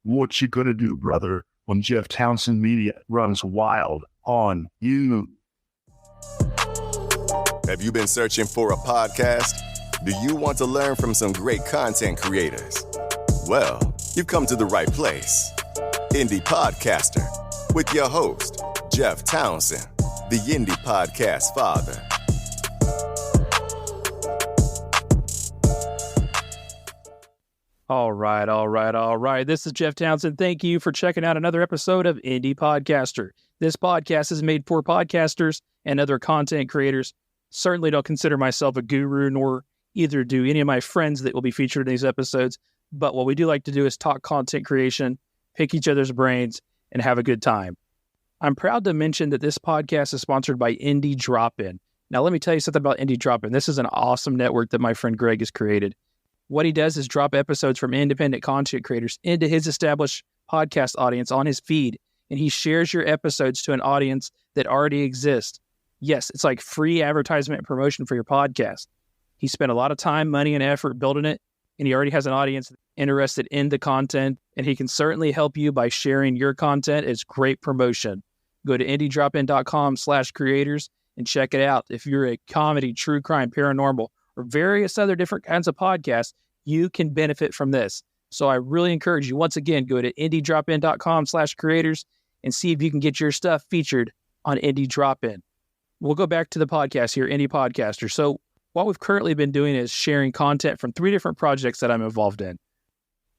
What you gonna do, brother, when Jeff Townsend Media runs wild on you? Have you been searching for a podcast? Do you want to learn from some great content creators? Well, you've come to the right place. Indie Podcaster with your host, Jeff Townsend, the Indie Podcast Father. All right. This is Jeff Townsend. Thank you for checking out another episode of Indie Podcaster. This podcast is made for podcasters and other content creators. Certainly don't consider myself a guru, nor either do any of my friends that will be featured in these episodes. But what we do like to do is talk content creation, pick each other's brains, and have a good time. I'm proud to mention that this podcast is sponsored by Indie Drop-In. Now, let me tell you something about Indie Drop-In. This is an awesome network that my friend Greg has created. What he does is drop episodes from independent content creators into his established podcast audience on his feed, and he shares your episodes to an audience that already exists. Yes, it's like free advertisement and promotion for your podcast. He spent a lot of time, money, and effort building it, and he already has an audience interested in the content, and he can certainly help you by sharing your content. It's great promotion. Go to indiedropin.com/creators and check it out. If you're a comedy, true crime, paranormal, or various other different kinds of podcasts, you can benefit from this. So I really encourage you, once again, go to indiedropin.com/creators and see if you can get your stuff featured on Indie Drop-In. We'll go back to the podcast here, Indie Podcaster. So what we've currently been doing is sharing content from 3 different projects that I'm involved in.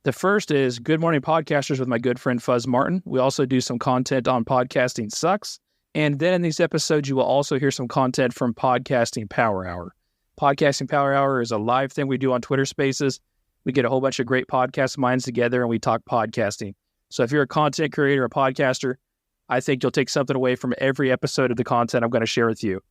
The first is Good Morning Podcasters with my good friend Fuzz Martin. We also do some content on Podcasting Sucks. And then in these episodes, you will also hear some content from Podcasting Power Hour. Podcasting Power Hour is a live thing we do on Twitter Spaces. We get a whole bunch of great podcast minds together and we talk podcasting. So if you're a content creator, a podcaster, I think you'll take something away from every episode of the content I'm going to share with you.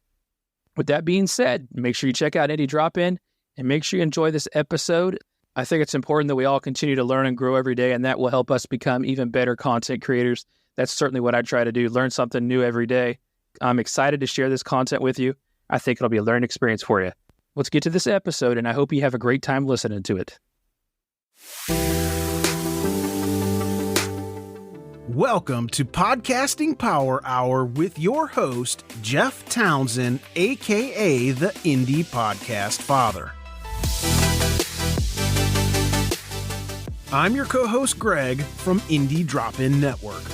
With that being said, make sure you check out Indie Drop-In and make sure you enjoy this episode. I think it's important that we all continue to learn and grow every day, and that will help us become even better content creators. That's certainly what I try to do, learn something new every day. I'm excited to share this content with you. I think it'll be a learning experience for you. Let's get to this episode, and I hope you have a great time listening to it. Welcome to Podcasting Power Hour with your host, Jeff Townsend, a.k.a. the Indie Podcast Father. I'm your co-host, Greg, from Indie Drop-In Network.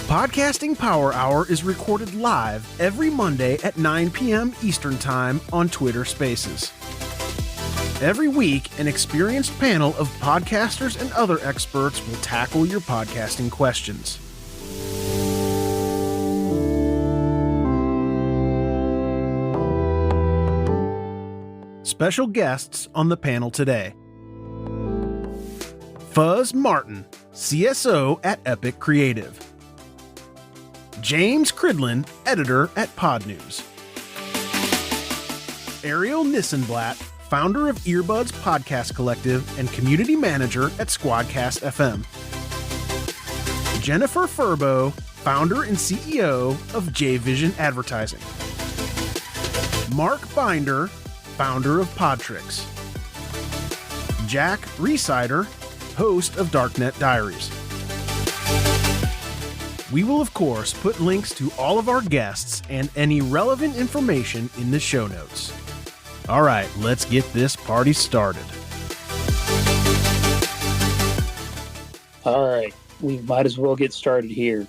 Podcasting Power Hour is recorded live every Monday at 9 p.m. Eastern Time on Twitter Spaces. Every week, an experienced panel of podcasters and other experts will tackle your podcasting questions. Special guests on the panel today: Fuzz Martin, CSO at Epic Creative; James Cridlin, editor at Podnews; Ariel Nissenblatt, founder of Earbuds Podcast Collective and community manager at Squadcast FM; Jennifer Furbo, founder and CEO of J-Vision Advertising; Mark Binder, founder of Podtrix; Jack Resider, host of Darknet Diaries. We will, of course, put links to all of our guests and any relevant information in the show notes. All right, let's get this party started. All right, we might as well get started here.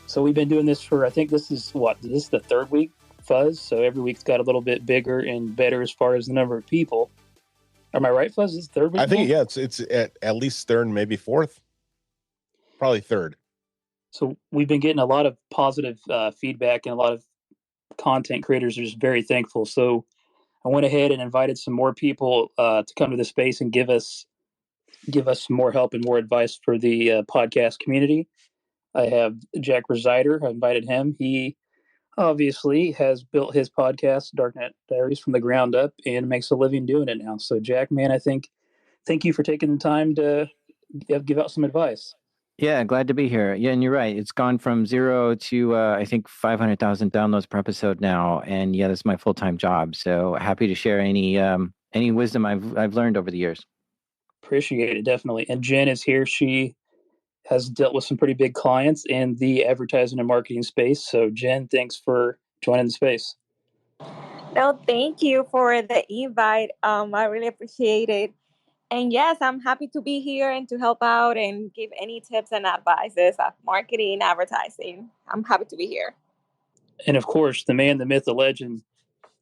So we've been doing this for, I think this is the 3rd week, Fuzz? So every week's got a little bit bigger and better as far as the number of people. Am I right, Fuzz? Is it 3rd week? I think, yeah, it's at least 3rd, maybe 4th. Probably 3rd. So we've been getting a lot of positive feedback, and a lot of content creators are just very thankful. So I went ahead and invited some more people to come to the space and give us some more help and more advice for the podcast community. I have Jack Resider. I invited him. He obviously has built his podcast, Darknet Diaries, from the ground up and makes a living doing it now. So Jack, man, thank you for taking the time to give out some advice. Yeah, glad to be here. Yeah, and you're right. It's gone from 0 to, I think, 500,000 downloads per episode now. And yeah, that's my full-time job. So happy to share any wisdom I've learned over the years. Appreciate it, definitely. And Jen is here. She has dealt with some pretty big clients in the advertising and marketing space. So, Jen, thanks for joining the space. No, thank you for the invite. I really appreciate it. And yes, I'm happy to be here and to help out and give any tips and advices of marketing, advertising. I'm happy to be here. And of course, the man, the myth, the legend,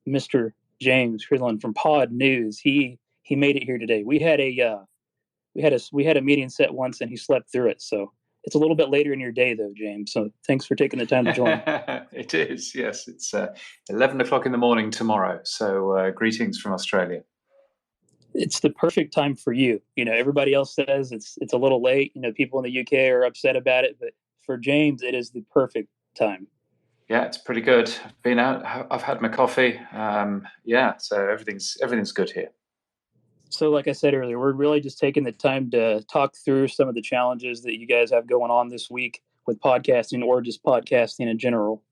Mr. James Cridland from Pod News. He made it here today. We had a meeting set once, and he slept through it. So it's a little bit later in your day, though, James. So thanks for taking the time to join. It is, yes. It's 11 o'clock in the morning tomorrow. So greetings from Australia. It's the perfect time for you. Everybody else says it's a little late. People in the UK are upset about it, but for James, it is the perfect time. Yeah, it's pretty good. I've been out. I've had my coffee. So everything's good here. So, like I said earlier, we're really just taking the time to talk through some of the challenges that you guys have going on this week with podcasting or just podcasting in general.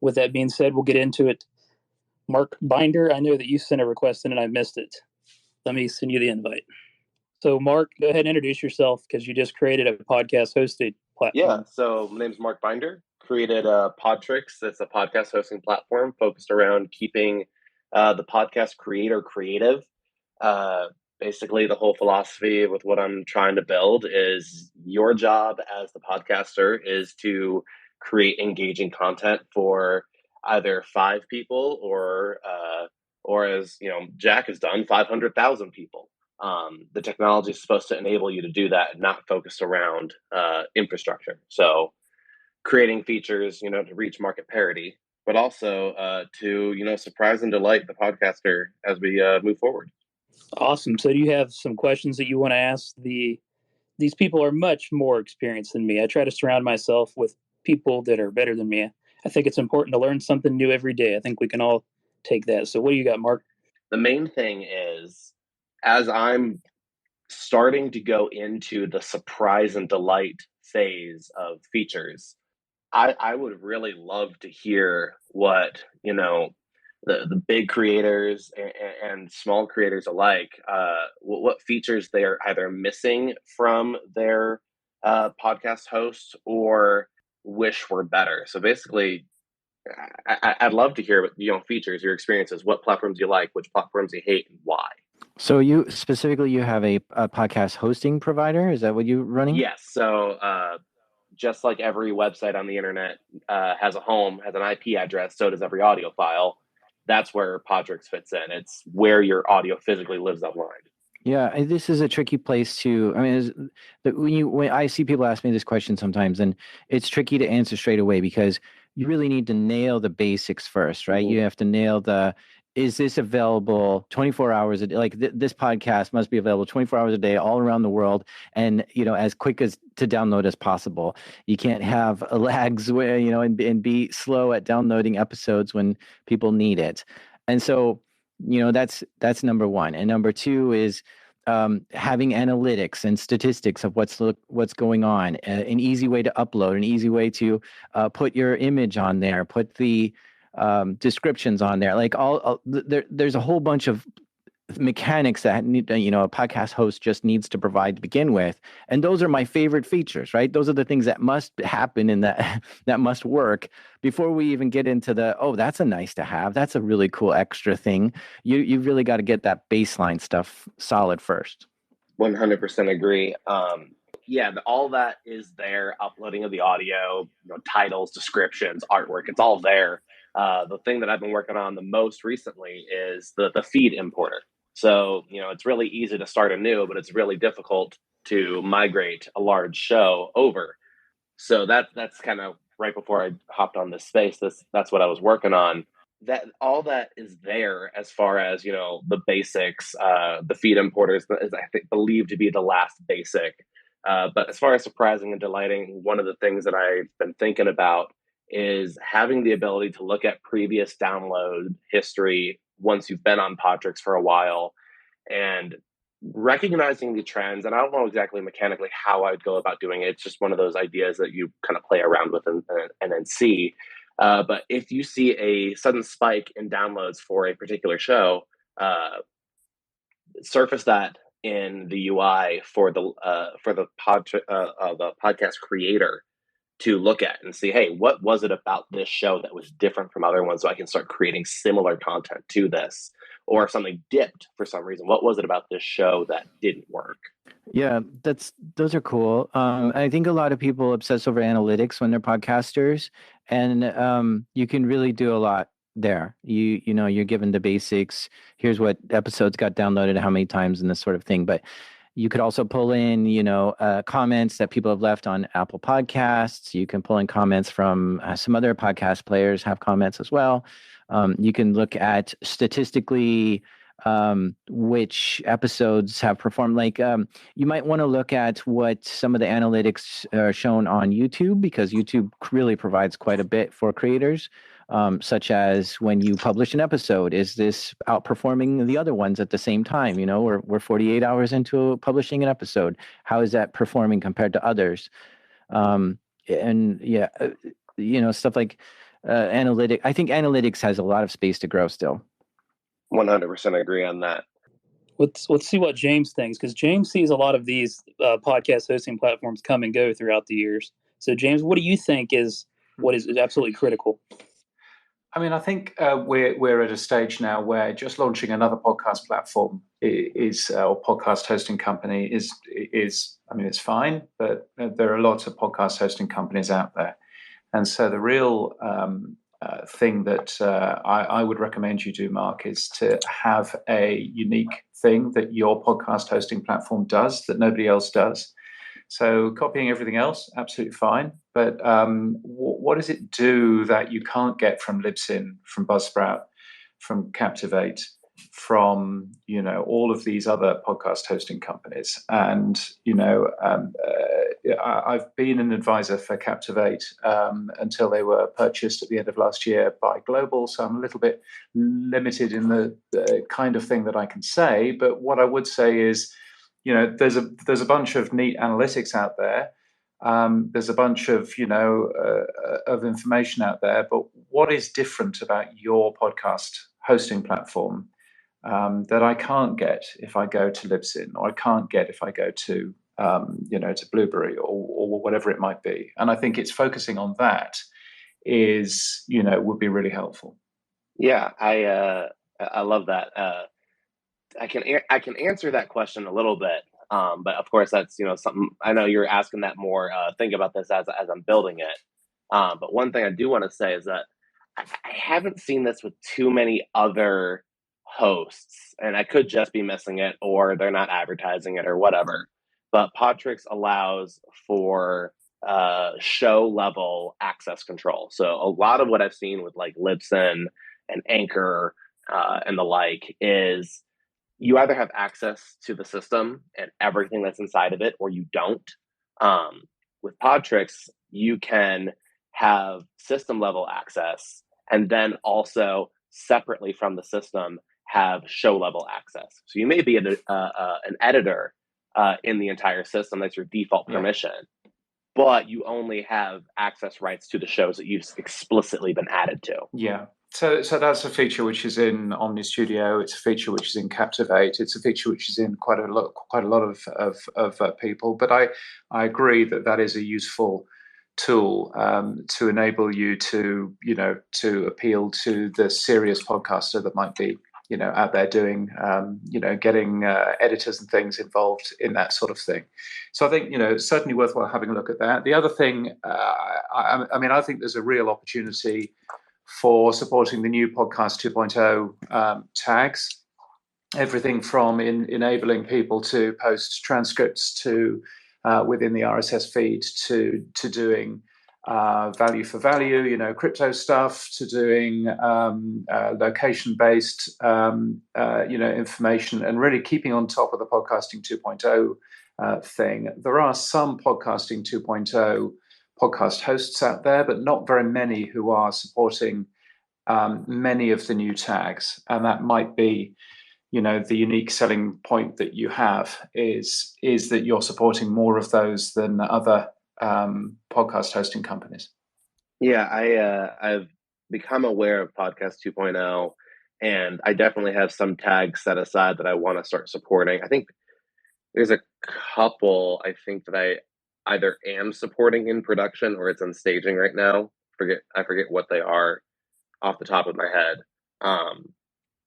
With that being said, we'll get into it. Mark Binder, I know that you sent a request in and I missed it. Let me send you the invite. So, Mark, go ahead and introduce yourself because you just created a podcast hosting platform. Yeah, so my name's Mark Binder. Created Podtrix. It's a podcast hosting platform focused around keeping the podcast creator creative. Basically, the whole philosophy with what I'm trying to build is your job as the podcaster is to create engaging content for either 5 people or as Jack has done, 500,000 people. The technology is supposed to enable you to do that and not focused around infrastructure. So creating features, to reach market parity, but also to, surprise and delight the podcaster as we move forward. Awesome. So do you have some questions that you want to ask? These people are much more experienced than me. I try to surround myself with people that are better than me. I think it's important to learn something new every day. I think we can all take that. So what do you got, Mark? The main thing is, as I'm starting to go into the surprise and delight phase of features, I would really love to hear what, the big creators and small creators alike, what features they're either missing from their podcast hosts or wish were better. So basically, I'd love to hear, features, your experiences, what platforms you like, which platforms you hate, and why. So you have a podcast hosting provider? Is that what you're running? Yes. So just like every website on the internet has a home, has an IP address, so does every audio file. That's where Podtrix fits in. It's where your audio physically lives online. Yeah, this is a tricky place to. I mean, when I see people ask me this question sometimes, and it's tricky to answer straight away because you really need to nail the basics first, right? Mm-hmm. You have to nail is this available 24 hours a day? Like this podcast must be available 24 hours a day all around the world, and as quick as to download as possible. You can't have lags where and be slow at downloading episodes when people need it. And so that's number one. And number two is having analytics and statistics of what's going on. An easy way to upload, an easy way to put your image on there, put the descriptions on there. Like there's a whole bunch of mechanics that a podcast host just needs to provide to begin with, and those are my favorite features, right? Those are the things that must happen and that must work before we even get into that's a nice to have, that's a really cool extra thing. You've really got to get that baseline stuff solid first. 100% agree. All that is there. Uploading of the audio, titles, descriptions, artwork, it's all there. The thing that I've been working on the most recently is the feed importer. So, it's really easy to start anew, but it's really difficult to migrate a large show over. So that's kind of right before I hopped on this space. That's what I was working on. That all that is there as far as, the basics. The feed importers is, I think, believed to be the last basic. But as far as surprising and delighting, one of the things that I've been thinking about is having the ability to look at previous download history once you've been on Podtrix for a while and recognizing the trends. And I don't know exactly mechanically how I'd go about doing it. It's just one of those ideas that you kind of play around with and then see. But if you see a sudden spike in downloads for a particular show, surface that in the UI for the podcast creator to look at and see, hey, what was it about this show that was different from other ones, so I can start creating similar content to this, or if something dipped for some reason, what was it about this show that didn't work? Yeah, those are cool. I think a lot of people obsess over analytics when they're podcasters, and you can really do a lot there. You know, you're given the basics. Here's what episodes got downloaded, how many times, and this sort of thing. But you could also pull in, comments that people have left on Apple Podcasts. You can pull in comments from some other podcast players have comments as well. You can look at statistically which episodes have performed. Like you might want to look at what some of the analytics are shown on YouTube, because YouTube really provides quite a bit for creators. Such as when you publish an episode, is this outperforming the other ones at the same time? You know, we're 48 hours into publishing an episode. How is that performing compared to others? And yeah, stuff like analytic. I think analytics has a lot of space to grow still. 100% agree on that. Let's see what James thinks, because James sees a lot of these podcast hosting platforms come and go throughout the years. So, James, what do you think is absolutely critical? I mean, I think we're at a stage now where just launching another podcast platform or podcast hosting company is. I mean, it's fine, but there are lots of podcast hosting companies out there, and so the real thing that I would recommend you do, Mark, is to have a unique thing that your podcast hosting platform does that nobody else does. So copying everything else, absolutely fine. But what does it do that you can't get from Libsyn, from Buzzsprout, from Captivate, from all of these other podcast hosting companies? And I've been an advisor for Captivate until they were purchased at the end of last year by Global. So I'm a little bit limited in the kind of thing that I can say. But what I would say is, there's a bunch of neat analytics out there. There's a bunch of of information out there. But what is different about your podcast hosting platform that I can't get if I go to Libsyn, or I can't get if I go to to Blueberry or whatever it might be? And I think it's focusing on that would be really helpful. Yeah, I love that. I can answer that question a little bit, but of course that's something I know you're asking that more. Think about this as I'm building it. But one thing I do want to say is that I haven't seen this with too many other hosts, and I could just be missing it, or they're not advertising it, or whatever. But Podtrix allows for show level access control. So a lot of what I've seen with like Libsyn and Anchor and the like is you either have access to the system and everything that's inside of it, or you don't. With Podtrix, you can have system level access, and then also separately from the system have show level access. So you may be an editor in the entire system. That's your default permission, but you only have access rights to the shows that you've explicitly been added to. Yeah. So that's a feature which is in Omni Studio. It's a feature which is in Captivate. It's a feature which is in quite a lot of people. But I agree that is a useful tool to enable you to appeal to the serious podcaster that might be out there doing getting editors and things involved in that sort of thing. So I think it's certainly worthwhile having a look at that. The other thing, I think there's a real opportunity for supporting the new Podcast 2.0 tags. Everything from enabling people to post transcripts to within the RSS feed to doing value for value, crypto stuff, to doing location-based, information, and really keeping on top of the Podcasting 2.0 thing. There are some Podcasting 2.0 podcast hosts out there, but not very many who are supporting many of the new tags. And that might be, the unique selling point that you have is that you're supporting more of those than other podcast hosting companies. Yeah, I've become aware of Podcast 2.0, and I definitely have some tags set aside that I want to start supporting. I think There's a couple I think that I either am supporting in production or it's on staging right now. I forget what they are off the top of my head.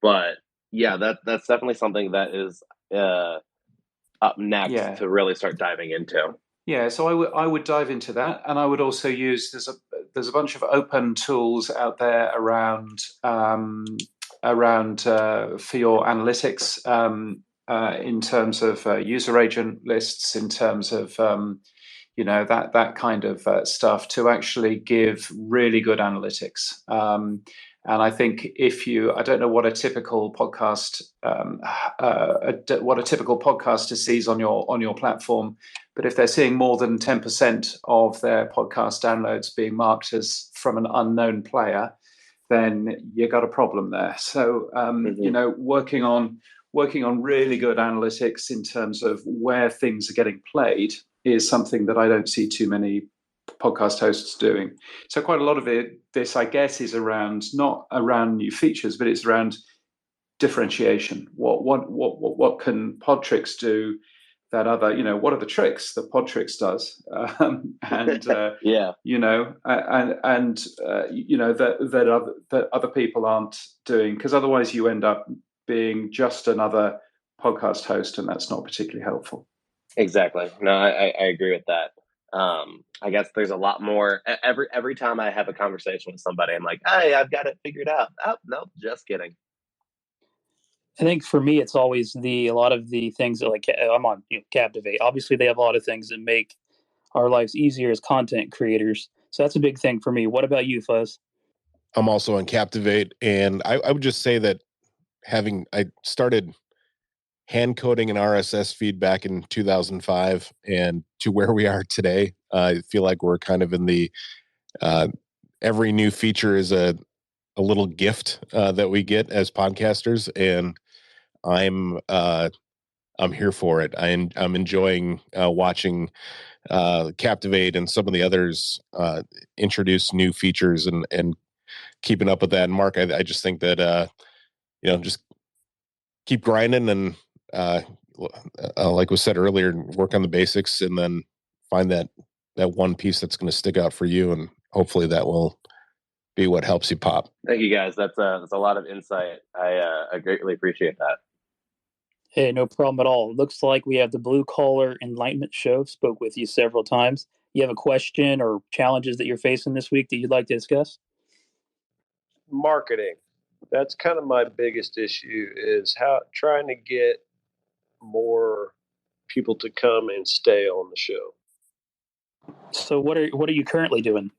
But yeah, that's definitely something that is up next Yeah. to really start diving into. Yeah, so I would dive into that, and I would also use there's a bunch of open tools out there around for your analytics in terms of user agent lists, in terms of that kind of stuff to actually give really good analytics. And I think I don't know what a typical podcast, what a typical podcaster sees on your platform, but if they're seeing more than 10% of their podcast downloads being marked as from an unknown player, then you got a problem there. So working on really good analytics in terms of where things are getting played is something that I don't see too many podcast hosts doing. So quite a lot of this, I guess, is not around new features, but it's around differentiation. What can Podtrix do that other, what are the tricks that Podtrix does? Yeah. That other people aren't doing, because otherwise you end up being just another podcast host, and that's not particularly helpful. Exactly. No, I agree with that. I guess there's a lot more. Every time I have a conversation with somebody, I'm like, "Hey, I've got it figured out." Oh, no, just kidding. I think for me, it's always a lot of the things that, like, I'm on Captivate. Obviously, they have a lot of things that make our lives easier as content creators. So that's a big thing for me. What about you, Fuzz? I'm also on Captivate, and I would just say that I started hand coding an RSS feed back in 2005, and to where we are today, I feel like we're kind of in the every new feature is a little gift that we get as podcasters, and I'm here for it. I'm enjoying watching Captivate and some of the others introduce new features and keeping up with that. And Mark, I just think that just keep grinding and like was said earlier, work on the basics and then find that one piece that's going to stick out for you, and hopefully that will be what helps you pop. Thank you, guys. That's a lot of insight. I greatly appreciate that. Hey, no problem at all. Looks like we have the Blue Collar Enlightenment Show. Spoke with you several times. You have a question or challenges that you're facing this week that you'd like to discuss? Marketing. That's kind of my biggest issue, is trying to get more people to come and stay on the show. So what are you currently doing?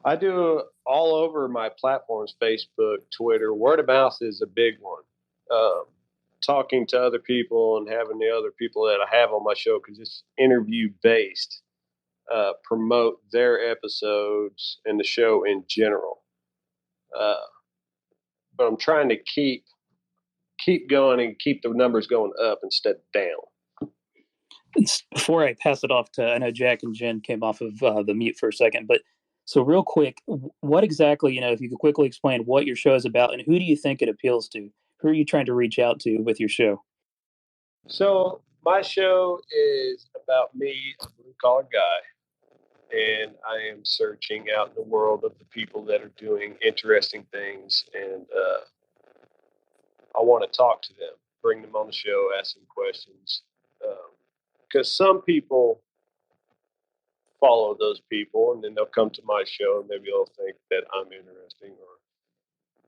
I do all over my platforms, Facebook, Twitter. Word of mouth is a big one. Talking to other people and having the other people that I have on my show, because it's interview based, promote their episodes and the show in general. But I'm trying to keep going and keep the numbers going up instead of down. Before I pass it off to, I know Jack and Jen came off of the mute for a second, but so real quick, what exactly, if you could quickly explain what your show is about and who do you think it appeals to? Who are you trying to reach out to with your show? So my show is about me, a blue-collar guy, and I am searching out in the world of the people that are doing interesting things, and I want to talk to them, bring them on the show, ask them questions, because some people follow those people, and then they'll come to my show, and maybe they'll think that I'm interesting, or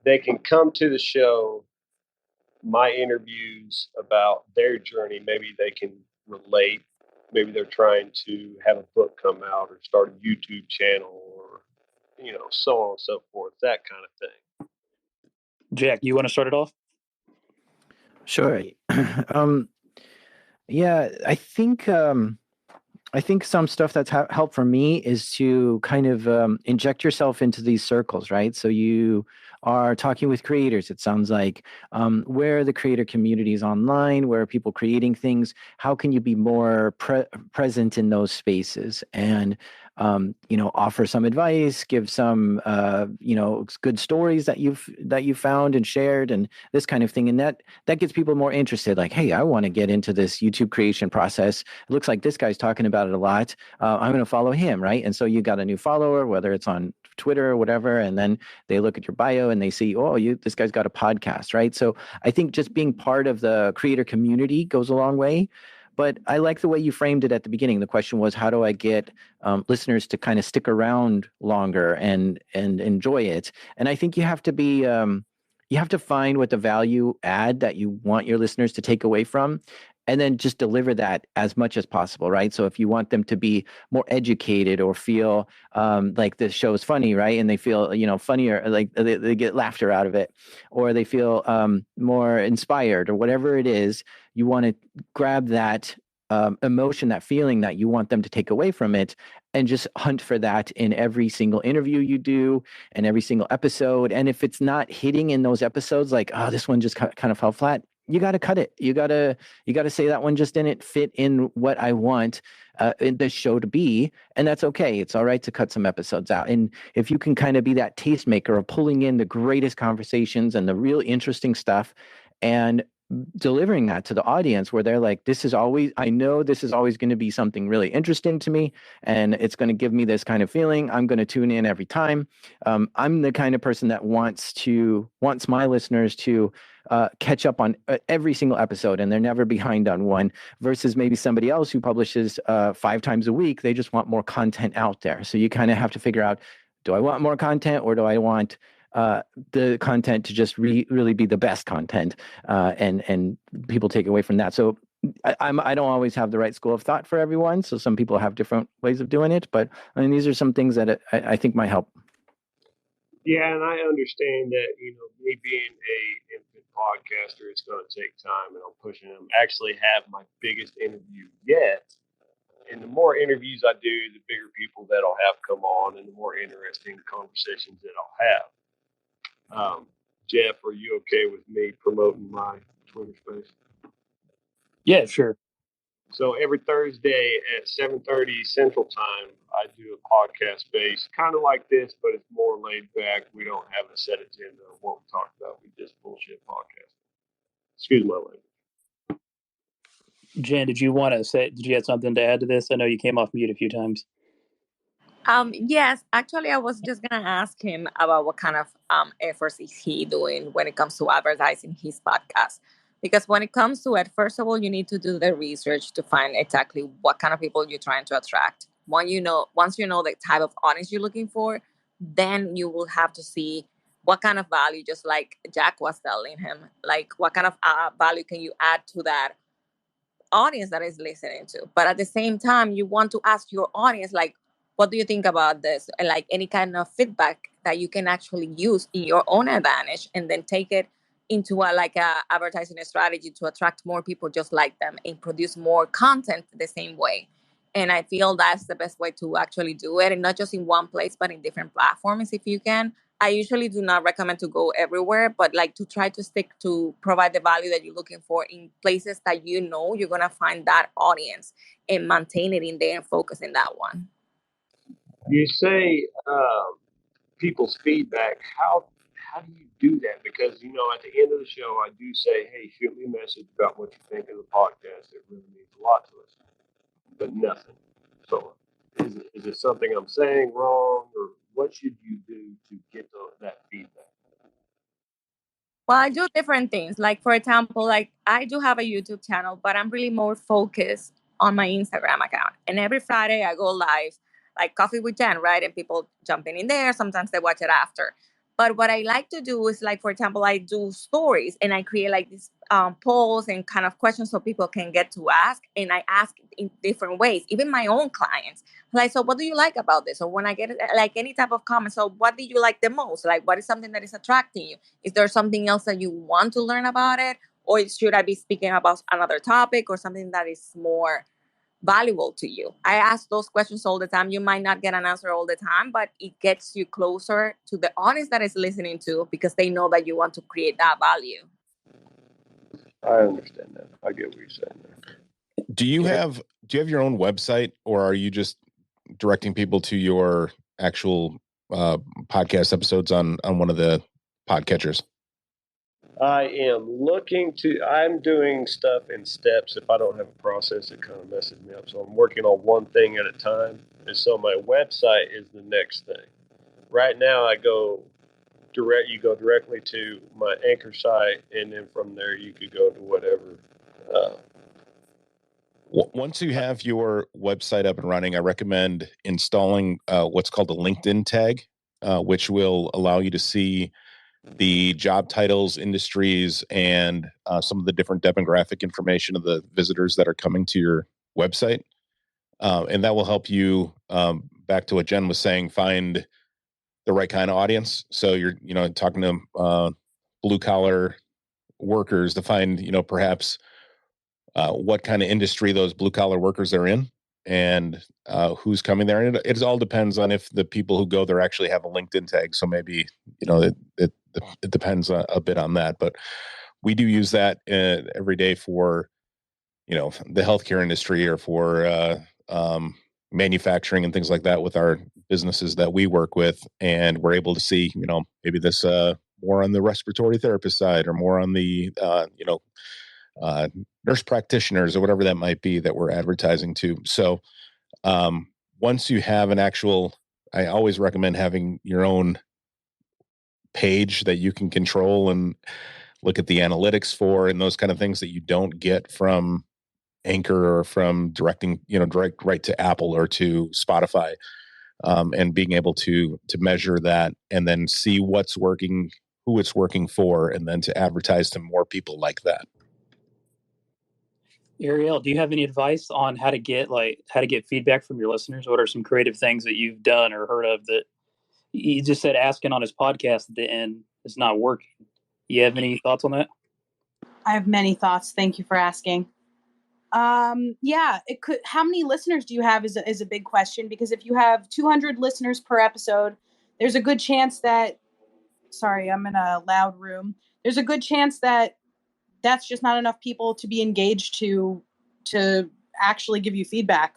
they can come to the show, my interviews about their journey. Maybe they can relate. Maybe they're trying to have a book come out or start a YouTube channel, or so on and so forth, that kind of thing. Jack, you want to start it off? Sure. Yeah, I think some stuff that's helped for me is to kind of inject yourself into these circles, right? So you are talking with creators, it sounds like. Where are the creator communities online? Where are people creating things? How can you be more present in those spaces? And offer some advice, give some, good stories that you've found and shared, and this kind of thing. And that gets people more interested. Like, hey, I want to get into this YouTube creation process. It looks like this guy's talking about it a lot. I'm going to follow him, right? And so you got a new follower, whether it's on Twitter or whatever, and then they look at your bio and they see, oh, this guy's got a podcast, right? So I think just being part of the creator community goes a long way. But I like the way you framed it at the beginning. The question was, how do I get listeners to kind of stick around longer and enjoy it? And I think you have to be, you have to find what the value add that you want your listeners to take away from, and then just deliver that as much as possible, right? So if you want them to be more educated or feel like the show is funny, right? And they feel, funnier, like they get laughter out of it, or they feel more inspired, or whatever it is, you want to grab that emotion, that feeling that you want them to take away from it, and just hunt for that in every single interview you do and every single episode. And if it's not hitting in those episodes, like, oh, this one just kind of fell flat, you got to cut it. You got to say that one just didn't fit in what I want in the show to be. And that's okay. It's all right to cut some episodes out. And if you can kind of be that tastemaker of pulling in the greatest conversations and the real interesting stuff and delivering that to the audience, where they're like, I know this is always going to be something really interesting to me, and it's going to give me this kind of feeling. I'm going to tune in every time. I'm the kind of person that wants my listeners to catch up on every single episode, and they're never behind on one, versus maybe somebody else who publishes 5 times a week. They just want more content out there. So you kind of have to figure out, do I want more content, or do I want the content to just really be the best content, and people take away from that. So I don't always have the right school of thought for everyone. So some people have different ways of doing it, but I mean, these are some things that I think might help. Yeah, and I understand that, me being a infant podcaster, it's going to take time, and I'm pushing them. Actually have my biggest interview yet. And the more interviews I do, the bigger people that I'll have come on, and the more interesting conversations that I'll have. Jeff, are you okay with me promoting my Twitter space? Yeah, sure. So every Thursday at 7:30 Central Time, I do a podcast space, kind of like this, but it's more laid back. We don't have a set agenda of what we talk about. We just bullshit podcast. Excuse my language. Jen, did you have something to add to this? I know you came off mute a few times. Yes, actually, I was just gonna ask him about what kind of efforts is he doing when it comes to advertising his podcast. Because when it comes to it, first of all, you need to do the research to find exactly what kind of people you're trying to attract. Once you know the type of audience you're looking for, then you will have to see what kind of value, just like Jack was telling him, like what kind of value can you add to that audience that is listening to. But at the same time, you want to ask your audience, like, what do you think about this? And like any kind of feedback that you can actually use in your own advantage, and then take it into a advertising strategy to attract more people just like them and produce more content the same way. And I feel that's the best way to actually do it, and not just in one place, but in different platforms if you can. I usually do not recommend to go everywhere, but like to try to stick to provide the value that you're looking for in places that you know you're gonna find that audience, and maintain it in there and focus in that one. You say people's feedback. How do you do that? Because at the end of the show, I do say, "Hey, shoot me a message about what you think of the podcast. It really means a lot to us." But nothing. So, is it something I'm saying wrong, or what should you do to get that feedback? Well, I do different things. Like, for example, like I do have a YouTube channel, but I'm really more focused on my Instagram account. And every Friday I go live, like Coffee with Jen, right? And people jumping in there. Sometimes they watch it after. But what I like to do is, like, for example, I do stories and I create like these polls and kind of questions so people can get to ask. And I ask in different ways, even my own clients. Like, so what do you like about this? Or when I get like any type of comment, so what did you like the most? Like, what is something that is attracting you? Is there something else that you want to learn about it? Or should I be speaking about another topic or something that is more valuable to you? I ask those questions all the time. You might not get an answer all the time, but it gets you closer to the audience that is listening to, because they know that you want to create that value. I understand that. I get what you're saying there. Do you have your own website, or are you just directing people to your actual podcast episodes on one of the podcatchers? I'm doing stuff in steps. If I don't have a process, it kind of messes me up. So I'm working on one thing at a time. And so my website is the next thing. Right now you go directly to my Anchor site, and then from there you could go to whatever. Once you have your website up and running, I recommend installing what's called a LinkedIn tag, which will allow you to see the job titles, industries, and some of the different demographic information of the visitors that are coming to your website. And that will help you, back to what Jen was saying, find the right kind of audience. So you're, talking to blue collar workers to find, perhaps what kind of industry those blue collar workers are in, and who's coming there. And it all depends on if the people who go there actually have a LinkedIn tag. So maybe, it depends a bit on that, but we do use that every day for, the healthcare industry, or for manufacturing and things like that with our businesses that we work with. And we're able to see, maybe this more on the respiratory therapist side, or more on the, nurse practitioners, or whatever that might be that we're advertising to. So once you have I always recommend having your own page that you can control and look at the analytics for, and those kind of things that you don't get from Anchor, or from directing, direct right to Apple or to Spotify, and being able to measure that, and then see what's working, who it's working for, and then to advertise to more people like that. Ariel, do you have any advice on how to get feedback from your listeners? What are some creative things that you've done or heard of that you just said asking on his podcast at the end is not working? You have any thoughts on that? I have many thoughts. Thank you for asking. It could. How many listeners do you have is a big question, because if you have 200 listeners per episode, there's a good chance that. Sorry, I'm in a loud room. There's a good chance that that's just not enough people to be engaged to actually give you feedback.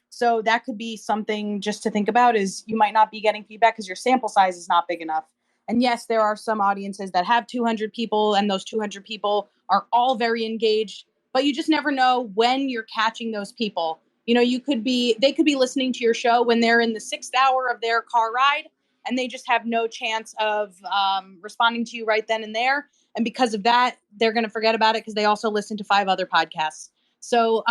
So that could be something just to think about, is you might not be getting feedback because your sample size is not big enough. And yes, there are some audiences that have 200 people, and those 200 people are all very engaged, but you just never know when you're catching those people. They could be listening to your show when they're in the 6th hour of their car ride, and they just have no chance of responding to you right then and there. And because of that, they're going to forget about it because they also listen to 5 other podcasts. So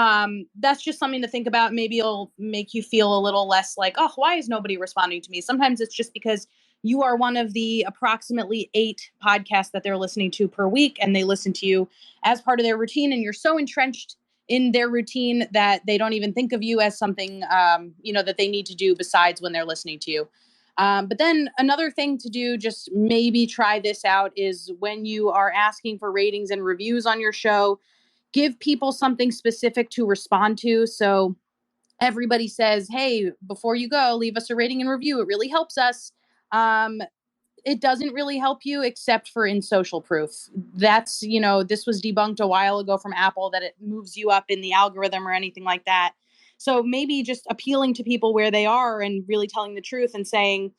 that's just something to think about. Maybe it'll make you feel a little less like, oh, why is nobody responding to me? Sometimes it's just because you are one of the approximately 8 podcasts that they're listening to per week, and they listen to you as part of their routine, and you're so entrenched in their routine that they don't even think of you as something, that they need to do besides when they're listening to you. But then another thing to do, just maybe try this out, is when you are asking for ratings and reviews on your show, give people something specific to respond to. So everybody says, hey, before you go, leave us a rating and review. It really helps us. It doesn't really help you except for in social proof. That's, this was debunked a while ago from Apple, that it moves you up in the algorithm or anything like that. So maybe just appealing to people where they are and really telling the truth and saying,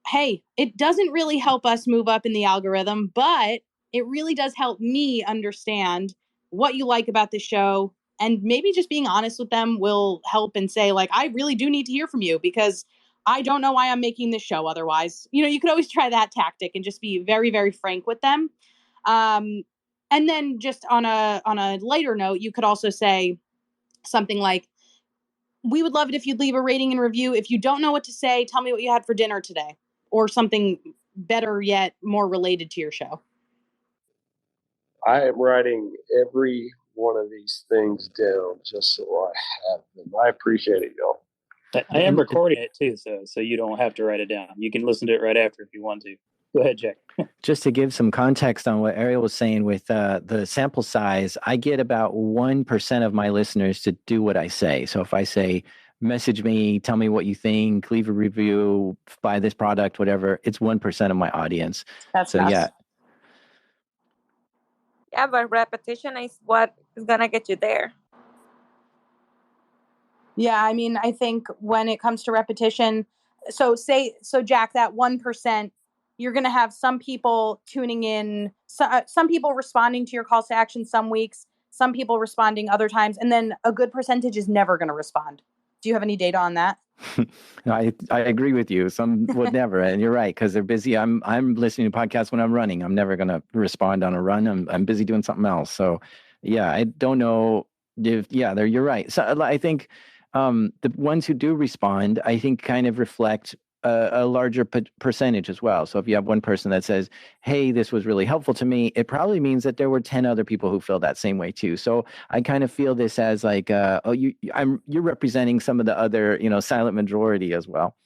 hey, it doesn't really help us move up in the algorithm, but it really does help me understand what you like about the show. And maybe just being honest with them will help, and say, like, I really do need to hear from you because I don't know why I'm making this show otherwise. You could always try that tactic and just be very, very frank with them. And then just on a lighter note, you could also say something like, we would love it if you'd leave a rating and review. If you don't know what to say, tell me what you had for dinner today, or something better yet, more related to your show. I am writing every one of these things down just so I have them. I appreciate it, y'all. I am recording it too, so you don't have to write it down. You can listen to it right after if you want to. Go ahead, Jack. Just to give some context on what Ariel was saying with the sample size, I get about 1% of my listeners to do what I say. So if I say, message me, tell me what you think, leave a review, buy this product, whatever, it's 1% of my audience. That's so fast. yeah. Yeah, but repetition is what is gonna get you there. Yeah, I mean, I think when it comes to repetition, so Jack, that 1%, you're going to have some people tuning in, some people responding to your calls to action some weeks, some people responding other times, and then a good percentage is never going to respond. Do you have any data on that? I agree with you. Some would never, and you're right, because they're busy. I'm listening to podcasts when I'm running. I'm never going to respond on a run. I'm busy doing something else. So yeah, I don't know if you're right. So I think the ones who do respond, I think, kind of reflect a larger percentage as well. So if you have one person that says, "Hey, this was really helpful to me," it probably means that there were 10 other people who feel that same way too. So I kind of feel this as like, you're representing some of the other, silent majority as well.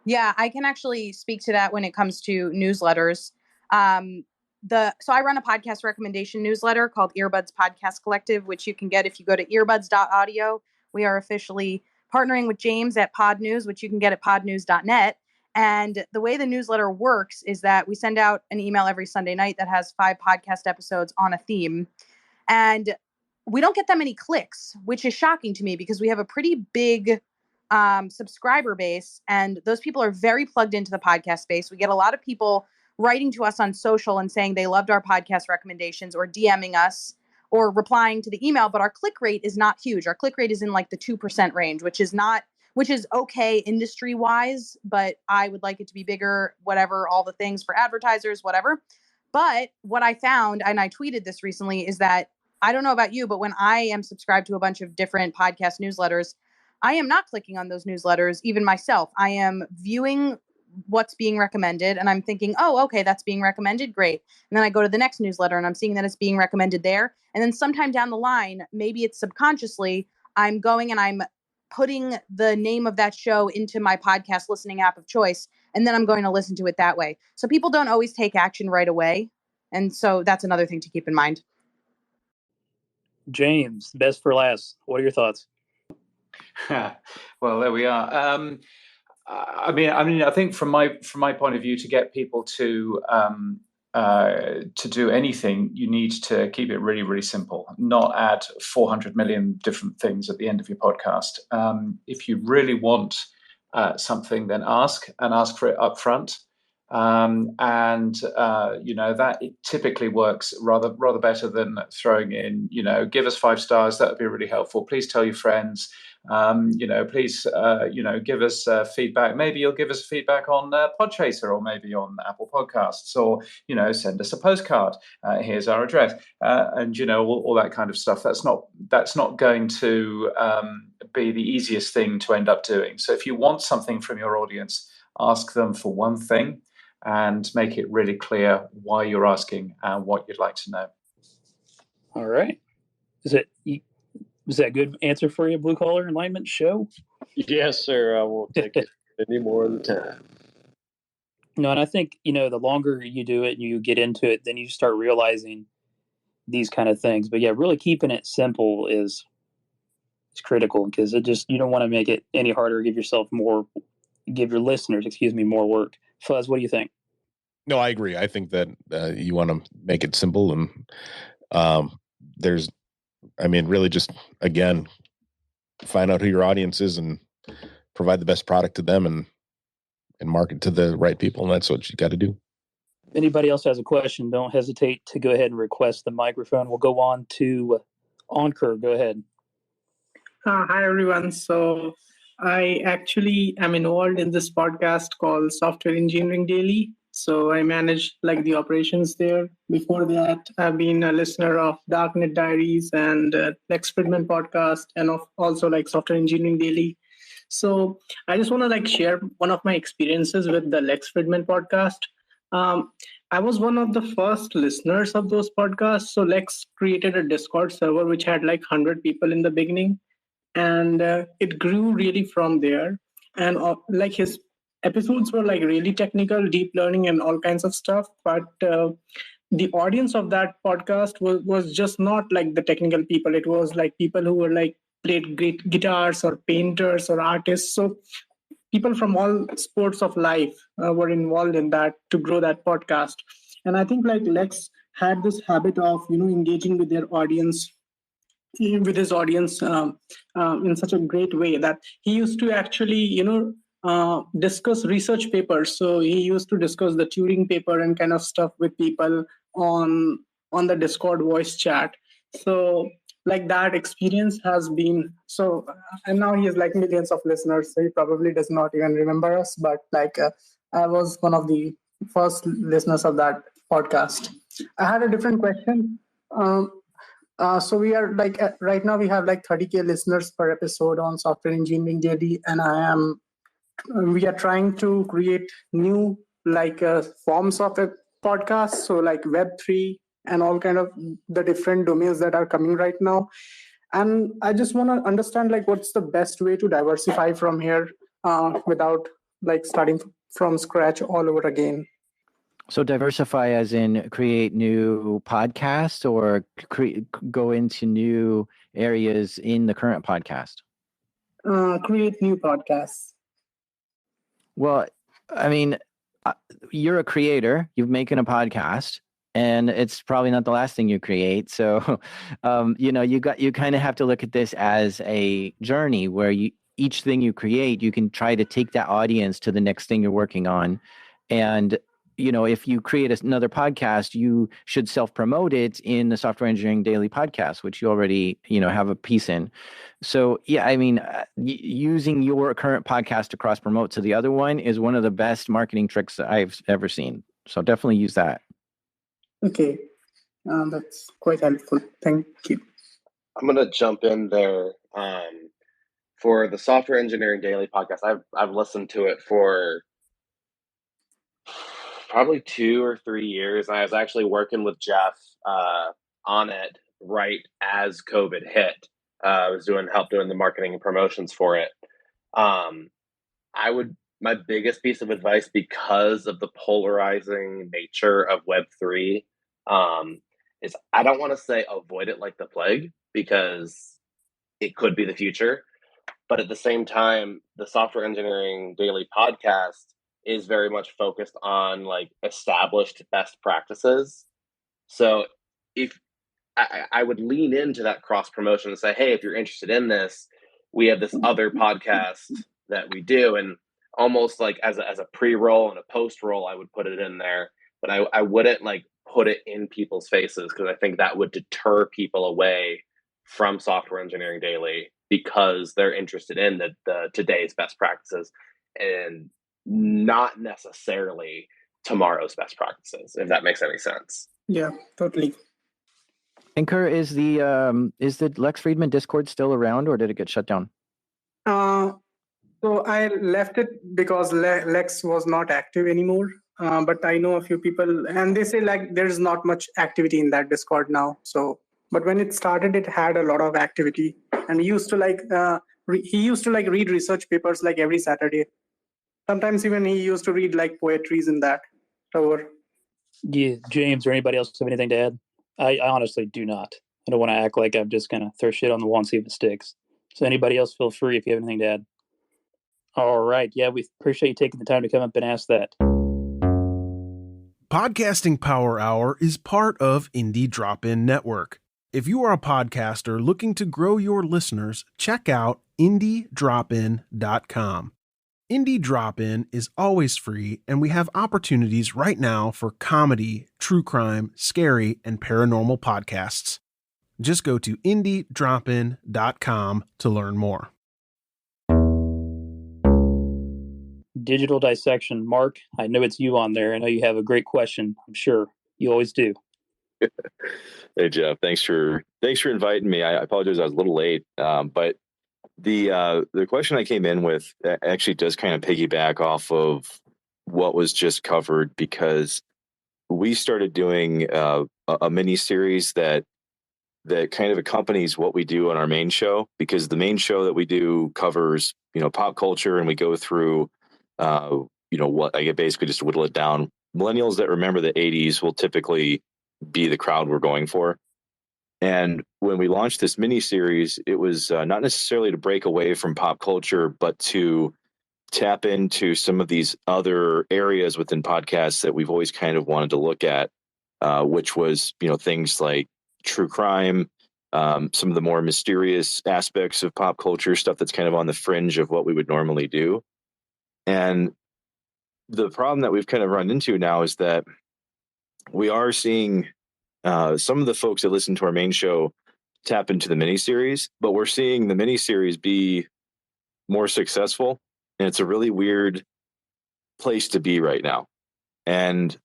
Yeah, I can actually speak to that when it comes to newsletters. So I run a podcast recommendation newsletter called Earbuds Podcast Collective, which you can get if you go to earbuds.audio. We are officially partnering with James at Pod News, which you can get at podnews.net. And the way the newsletter works is that we send out an email every Sunday night that has 5 podcast episodes on a theme. And we don't get that many clicks, which is shocking to me because we have a pretty big subscriber base, and those people are very plugged into the podcast space. We get a lot of people writing to us on social and saying they loved our podcast recommendations, or DMing us or replying to the email, but our click rate is not huge. Our click rate is in like the 2% range, which is okay industry wise, but I would like it to be bigger, whatever, all the things for advertisers, whatever. But what I found, and I tweeted this recently, is that I don't know about you, but when I am subscribed to a bunch of different podcast newsletters, I am not clicking on those newsletters, even myself. I am viewing what's being recommended and I'm thinking, oh, okay, that's being recommended. Great. And then I go to the next newsletter and I'm seeing that it's being recommended there. And then sometime down the line, maybe it's subconsciously, I'm going and I'm putting the name of that show into my podcast listening app of choice. And then I'm going to listen to it that way. So people don't always take action right away. And so that's another thing to keep in mind. James, best for last. What are your thoughts? Well, there we are. I think from my point of view, to get people to do anything, you need to keep it really, really simple. Not add 400 million different things at the end of your podcast. If you really want something, then ask for it up front. That it typically works rather better than throwing in, give us 5 stars. That would be really helpful. Please tell your friends. Please, give us feedback. Maybe you'll give us feedback on Podchaser, or maybe on Apple Podcasts, or, send us a postcard. Here's our address, and, all that kind of stuff. That's not going to be the easiest thing to end up doing. So if you want something from your audience, ask them for one thing and make it really clear why you're asking and what you'd like to know. All right. Was that a good answer for you, Blue Collar Alignment Show? Yes, sir. I won't take it any more of the time. No, and I think, the longer you do it and you get into it, then you start realizing these kind of things. But yeah, really keeping it simple is critical, because you don't want to make it any harder, give your listeners, more work. Fuzz, what do you think? No, I agree. I think that you want to make it simple, and really just, again, find out who your audience is and provide the best product to them, and market to the right people. And that's what you got to do. If anybody else has a question, don't hesitate to go ahead and request the microphone. We'll go on to Ankur. Go ahead. Hi, everyone. So I actually am involved in this podcast called Software Engineering Daily. So I manage the operations there. Before that, I've been a listener of Darknet Diaries and Lex Fridman podcast, and also Software Engineering Daily. So I just want to share one of my experiences with the Lex Fridman podcast. I was one of the first listeners of those podcasts. So Lex created a Discord server which had 100 people in the beginning, and it grew really from there. And his episodes were really technical, deep learning, and all kinds of stuff. But the audience of that podcast was just not the technical people. It was people who were played great guitars, or painters, or artists. So people from all sports of life were involved in that to grow that podcast. And I think Lex had this habit of engaging with their audience with his audience in such a great way that he used to actually, discuss research papers. So he used to discuss the Turing paper and kind of stuff with people on the Discord voice chat. So like that experience has been so, and now he has like millions of listeners. So he probably does not even remember us, but I was one of the first listeners of that podcast. I had a different question. So we are like right now we have like 30K listeners per episode on Software Engineering Daily, and we are trying to create new forms of a podcast. So like Web3 and all kind of the different domains that are coming right now. And I just want to understand like what's the best way to diversify from here without like starting from scratch all over again. So diversify as in create new podcasts or go into new areas in the current podcast? Create new podcasts. Well, I mean, you're a creator, you're making a podcast, and it's probably not the last thing you create. So, you kind of have to look at this as a journey where each thing you create, you can try to take that audience to the next thing you're working on. And if you create another podcast, you should self-promote it in the Software Engineering Daily podcast, which you already, have a piece in. So, yeah, I mean, using your current podcast to cross-promote to the other one is one of the best marketing tricks that I've ever seen. So definitely use that. Okay, that's quite helpful. Thank you. I'm going to jump in there. For the Software Engineering Daily podcast, I've listened to it for probably 2 or 3 years. And I was actually working with Jeff on it right as COVID hit. I was help doing the marketing and promotions for it. My biggest piece of advice, because of the polarizing nature of Web3, is I don't want to say avoid it like the plague, because it could be the future. But at the same time, the Software Engineering Daily podcast is very much focused on like established best practices. So if I would lean into that cross promotion and say, hey, if you're interested in this, we have this other podcast that we do, and almost like as a pre-roll and a post-roll, I would put it in there, but I wouldn't like put it in people's faces, because I think that would deter people away from Software Engineering Daily, because they're interested in the today's best practices and not necessarily tomorrow's best practices, if that makes any sense. Yeah, totally. And Kerr, is the Lex Friedman Discord still around, or did it get shut down? So I left it because Lex was not active anymore. But I know a few people, and they say like there's not much activity in that Discord now. So, but when it started, it had a lot of activity, and he used to read research papers like every Saturday. Sometimes even he used to read like poetries in that tower. Yeah, James or anybody else have anything to add? I honestly do not. I don't want to act like I'm just going to throw shit on the wall and see if it sticks. So anybody else, feel free if you have anything to add. All right. Yeah, we appreciate you taking the time to come up and ask that. Podcasting Power Hour is part of Indie Drop-In Network. If you are a podcaster looking to grow your listeners, check out IndieDropIn.com. Indie Drop-In is always free, and we have opportunities right now for comedy, true crime, scary, and paranormal podcasts. Just go to IndieDropIn.com to learn more. Digital dissection. Mark, I know it's you on there. I know you have a great question. I'm sure you always do. Hey, Jeff, thanks for inviting me. I apologize, I was a little late, but the question I came in with actually does kind of piggyback off of what was just covered, because we started doing a mini series that kind of accompanies what we do on our main show, because the main show that we do covers pop culture, and we go through what I get basically just to whittle it down. Millennials that remember the 80s will typically be the crowd we're going for. And when we launched this mini series, it was not necessarily to break away from pop culture, but to tap into some of these other areas within podcasts that we've always kind of wanted to look at, which was, things like true crime, some of the more mysterious aspects of pop culture, stuff that's kind of on the fringe of what we would normally do. And the problem that we've kind of run into now is that we are seeing some of the folks that listen to our main show tap into the miniseries, but we're seeing the miniseries be more successful. And it's a really weird place to be right now. And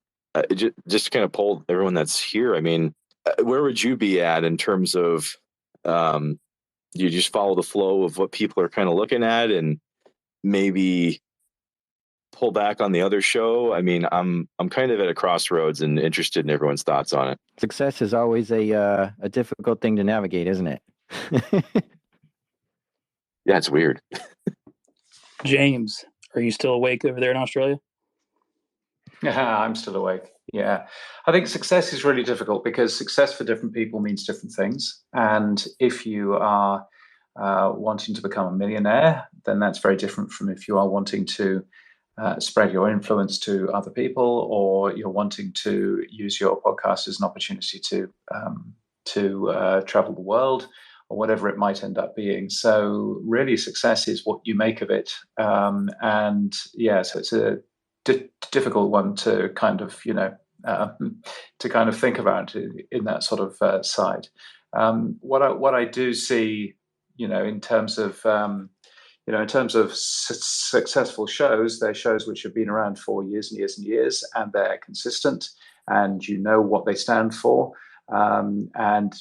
just to kind of poll everyone that's here, I mean, where would you be at in terms of you just follow the flow of what people are kind of looking at and maybe pull back on the other show? I mean, I'm kind of at a crossroads and interested in everyone's thoughts on it. Success is always a difficult thing to navigate, isn't it? Yeah, it's weird. James, are you still awake over there in Australia? Yeah, I'm still awake. Yeah. I think success is really difficult because success for different people means different things. And if you are wanting to become a millionaire, then that's very different from if you are wanting to spread your influence to other people, or you're wanting to use your podcast as an opportunity to travel the world, or whatever it might end up being. So really, success is what you make of it. And yeah, so it's a difficult one to kind of, to kind of think about in that sort of side. What I do see, in terms of successful shows, they're shows which have been around for years and years and years, and they're consistent, and you know what they stand for. And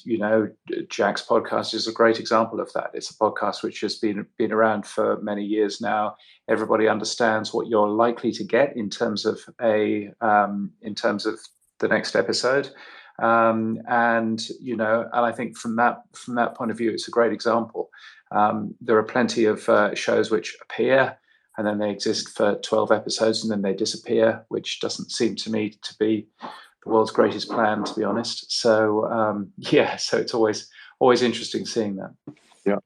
Jack's podcast is a great example of that. It's a podcast which has been around for many years now. Everybody understands what you're likely to get in terms of the next episode. And I think from that point of view, it's a great example. There are plenty of shows which appear and then they exist for 12 episodes and then they disappear, which doesn't seem to me to be the world's greatest plan, to be honest. So so it's always interesting seeing that. Yeah.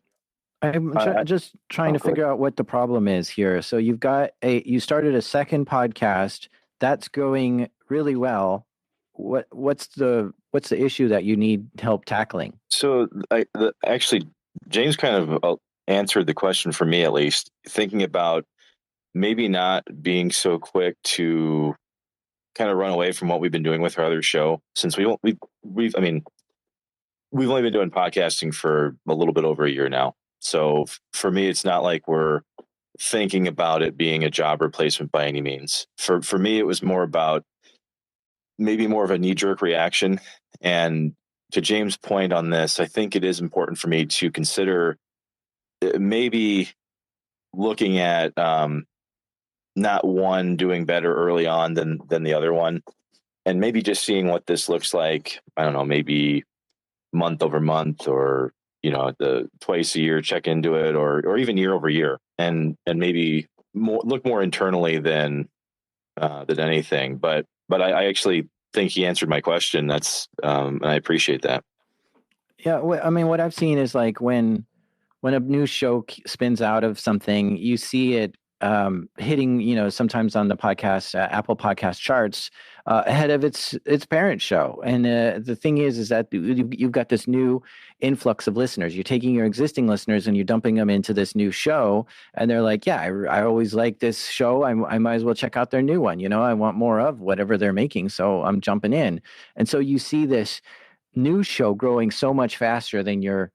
I'm just trying to figure out what the problem is here. So you started a second podcast that's going really well. What's the issue that you need help tackling? So actually, James kind of answered the question for me, at least, thinking about maybe not being so quick to kind of run away from what we've been doing with our other show, since we've only been doing podcasting for a little bit over a year now. So for me, it's not like we're thinking about it being a job replacement by any means. For me, it was more about maybe more of a knee-jerk reaction. And to James' point on this, I think it is important for me to consider maybe looking at not one doing better early on than the other one, and maybe just seeing what this looks like. I don't know, maybe month over month, or the twice a year check into it, or even year over year, and maybe look more internally than anything. But I actually think he answered my question. That's and I appreciate that. Yeah, I mean, what I've seen is like when a new show spins out of something, you see it hitting, sometimes on the podcast, Apple podcast charts ahead of its parent show. And the thing is that you've got this new influx of listeners. You're taking your existing listeners and you're dumping them into this new show. And they're like, yeah, I always like this show. I might as well check out their new one. I want more of whatever they're making. So I'm jumping in. And so you see this new show growing so much faster than your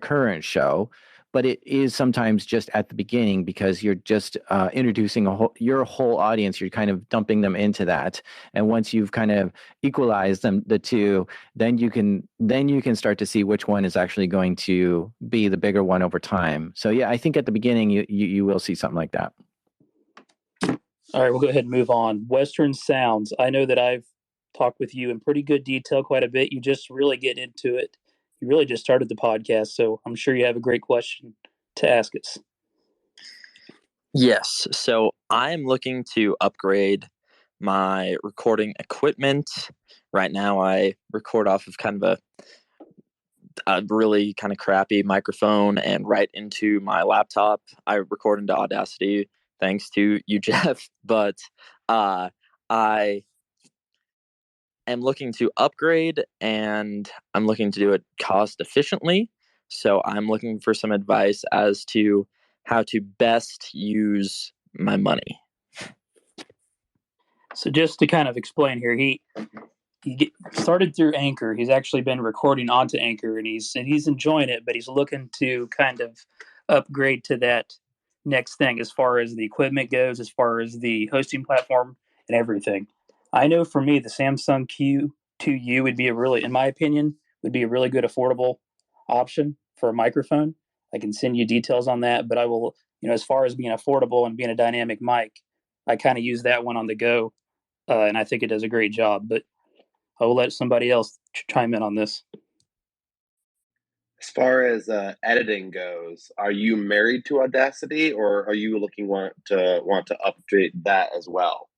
current show. But it is sometimes just at the beginning, because you're just introducing your whole audience. You're kind of dumping them into that, and once you've kind of equalized the two, then you can start to see which one is actually going to be the bigger one over time. So yeah, I think at the beginning you will see something like that. All right, we'll go ahead and move on. Western Sounds. I know that I've talked with you in pretty good detail quite a bit. You just really get into it. You really just started the podcast, so I'm sure you have a great question to ask us. Yes. So I'm looking to upgrade my recording equipment. Right now, I record off of kind of a really kind of crappy microphone and right into my laptop. I record into Audacity, thanks to you, Jeff. But I am looking to upgrade, and I'm looking to do it cost efficiently. So I'm looking for some advice as to how to best use my money. So just to kind of explain here, he started through Anchor. He's actually been recording onto Anchor, and he's enjoying it, but he's looking to kind of upgrade to that next thing as far as the equipment goes, as far as the hosting platform and everything. I know for me, the Samsung Q2U would be in my opinion, would be a really good affordable option for a microphone. I can send you details on that, but I will, as far as being affordable and being a dynamic mic, I kind of use that one on the go, and I think it does a great job. But I will let somebody else chime in on this. As far as editing goes, are you married to Audacity, or are you want to update that as well?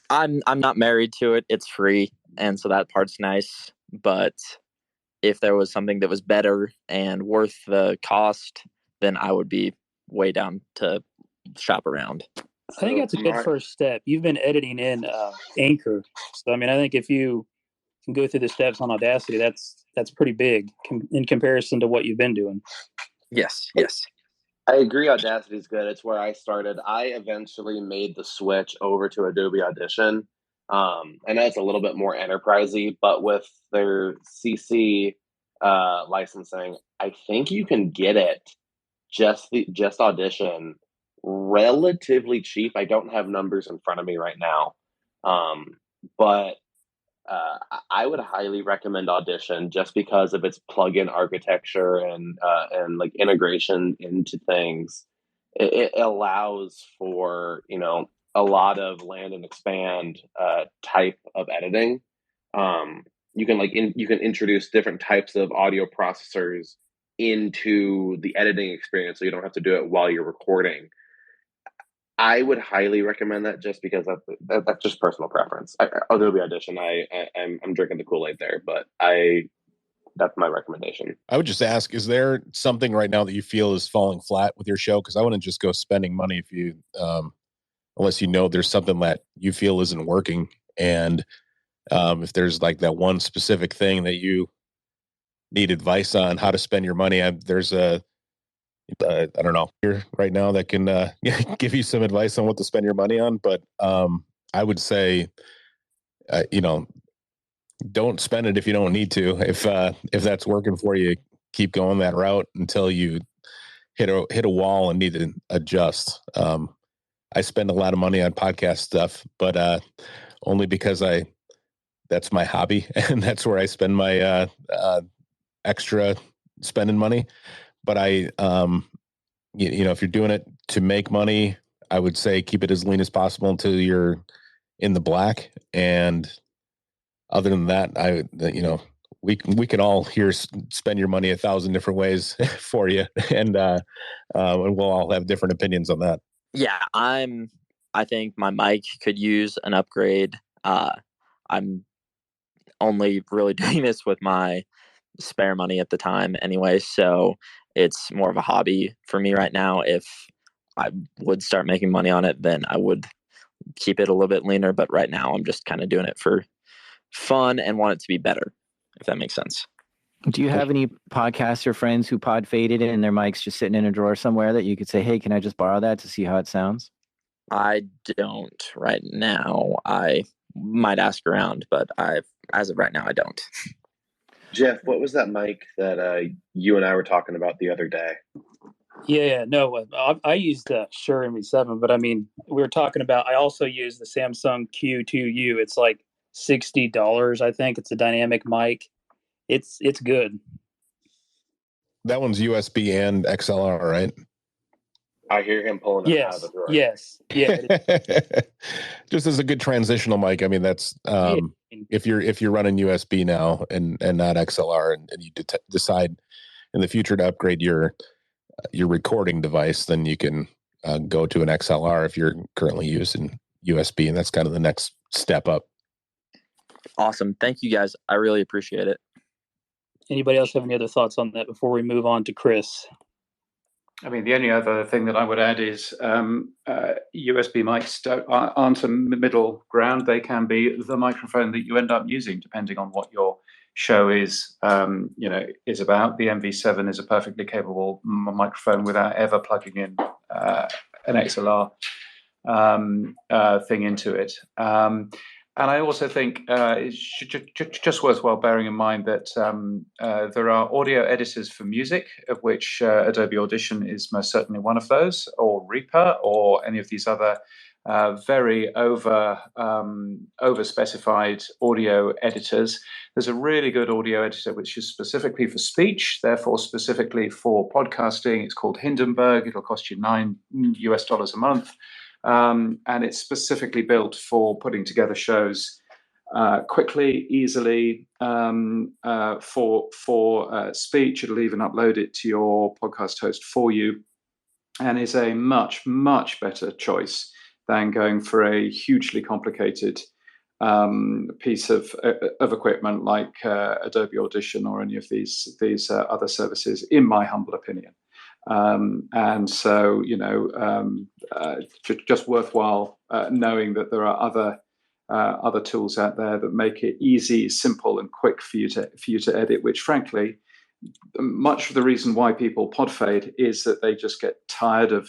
I'm not married to it. It's free, and so that part's nice. But if there was something that was better and worth the cost, then I would be way down to shop around. I think that's a good first step. You've been editing in Anchor, so I mean, I think if you can go through the steps on Audacity, that's pretty big in comparison to what you've been doing. Yes. I agree. Audacity is good. It's where I started. I eventually made the switch over to Adobe Audition. I know it's a little bit more enterprisey, but with their CC licensing, I think you can get it just Audition relatively cheap. I don't have numbers in front of me right now, but I would highly recommend Audition just because of its plugin architecture and like integration into things. It allows for a lot of land and expand type of editing. You can you can introduce different types of audio processors into the editing experience, so you don't have to do it while you're recording. I would highly recommend that just because that's just personal preference. Adobe Audition, I'm drinking the Kool-Aid there, but that's my recommendation. I would just ask, is there something right now that you feel is falling flat with your show? Because I wouldn't just go spending money if you, unless there's something that you feel isn't working. And if there's like that one specific thing that you need advice on how to spend your money, there's I don't know here right now that can give you some advice on what to spend your money on. But I would say, don't spend it if you don't need to. If that's working for you, keep going that route until you hit a wall and need to adjust. I spend a lot of money on podcast stuff, but only because that's my hobby and that's where I spend my extra spending money. But if you're doing it to make money, I would say keep it as lean as possible until you're in the black. And other than that, we can all here spend your money 1,000 different ways for you, and we'll all have different opinions on that. Yeah, I think my mic could use an upgrade. I'm only really doing this with my spare money at the time anyway, so it's more of a hobby for me right now. If I would start making money on it, then I would keep it a little bit leaner, but right now I'm just kind of doing it for fun and want it to be better, if that makes sense. Do you have any podcaster friends who pod faded and their mic's just sitting in a drawer somewhere that you could say, hey, can I just borrow that to see how it sounds? I don't right now. I might ask around, but as of right now, I don't. Jeff, what was that mic that you and I were talking about the other day? Yeah, no, I used the Shure MV7, but I mean, we were talking about, I also use the Samsung Q2U. It's like $60, I think. It's a dynamic mic. It's good. That one's USB and XLR, right? I hear him pulling it out of the drawer. Yes. Yeah. Just as a good transitional mic. I mean, that's if you're running USB now and not XLR, and you decide in the future to upgrade your recording device, then you can go to an XLR if you're currently using USB, and that's kind of the next step up. Awesome. Thank you guys. I really appreciate it. Anybody else have any other thoughts on that before we move on to Chris? I mean, the only other thing that I would add is USB mics aren't a middle ground. They can be the microphone that you end up using, depending on what your show is, is about. The MV7 is a perfectly capable microphone without ever plugging in an XLR thing into it. And I also think it's just worthwhile bearing in mind that there are audio editors for music, of which Adobe Audition is most certainly one of those, or Reaper, or any of these other very over-specified audio editors. There's a really good audio editor which is specifically for speech, therefore specifically for podcasting. It's called Hindenburg. It'll cost you $9 a month. And it's specifically built for putting together shows quickly, easily, for speech. It'll even upload it to your podcast host for you, and is a much, much better choice than going for a hugely complicated piece of equipment like Adobe Audition or any of these other services, in my humble opinion. And so, just worthwhile knowing that there are other tools out there that make it easy, simple, and quick for you to edit. Which, frankly, much of the reason why people pod fade is that they just get tired of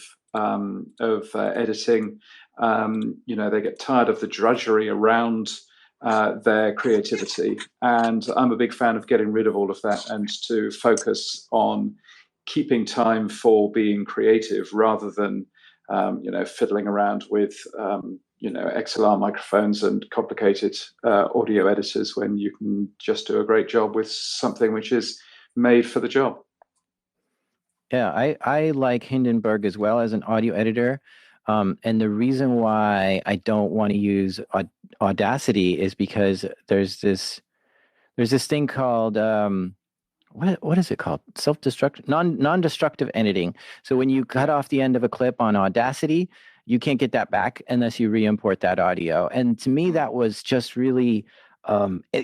editing. They get tired of the drudgery around their creativity, and I'm a big fan of getting rid of all of that and to focus on keeping time for being creative rather than fiddling around with XLR microphones and complicated audio editors, when you can just do a great job with something which is made for the job. Yeah, I like Hindenburg as well as an audio editor. And the reason why I don't want to use Audacity is because there's this thing called what is it called? Self-destructive, non-destructive editing. So when you cut off the end of a clip on Audacity, you can't get that back unless you re-import that audio. And to me, that was just really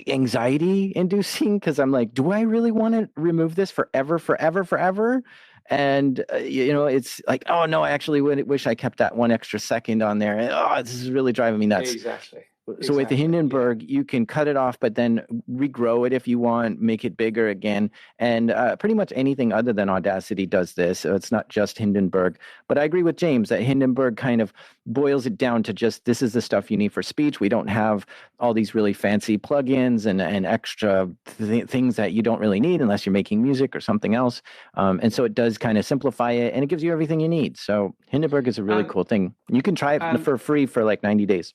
anxiety inducing, because I'm like, do I really want to remove this forever? And it's like, oh no, I actually wish I kept that one extra second on there. Oh, this is really driving me nuts. Exactly. So with the Hindenburg, you can cut it off, but then regrow it if you want, make it bigger again. And pretty much anything other than Audacity does this. So it's not just Hindenburg. But I agree with James that Hindenburg kind of boils it down to just, this is the stuff you need for speech. We don't have all these really fancy plugins and extra things that you don't really need unless you're making music or something else. And so it does kind of simplify it, and it gives you everything you need. So Hindenburg is a really cool thing. You can try it for free for like 90 days.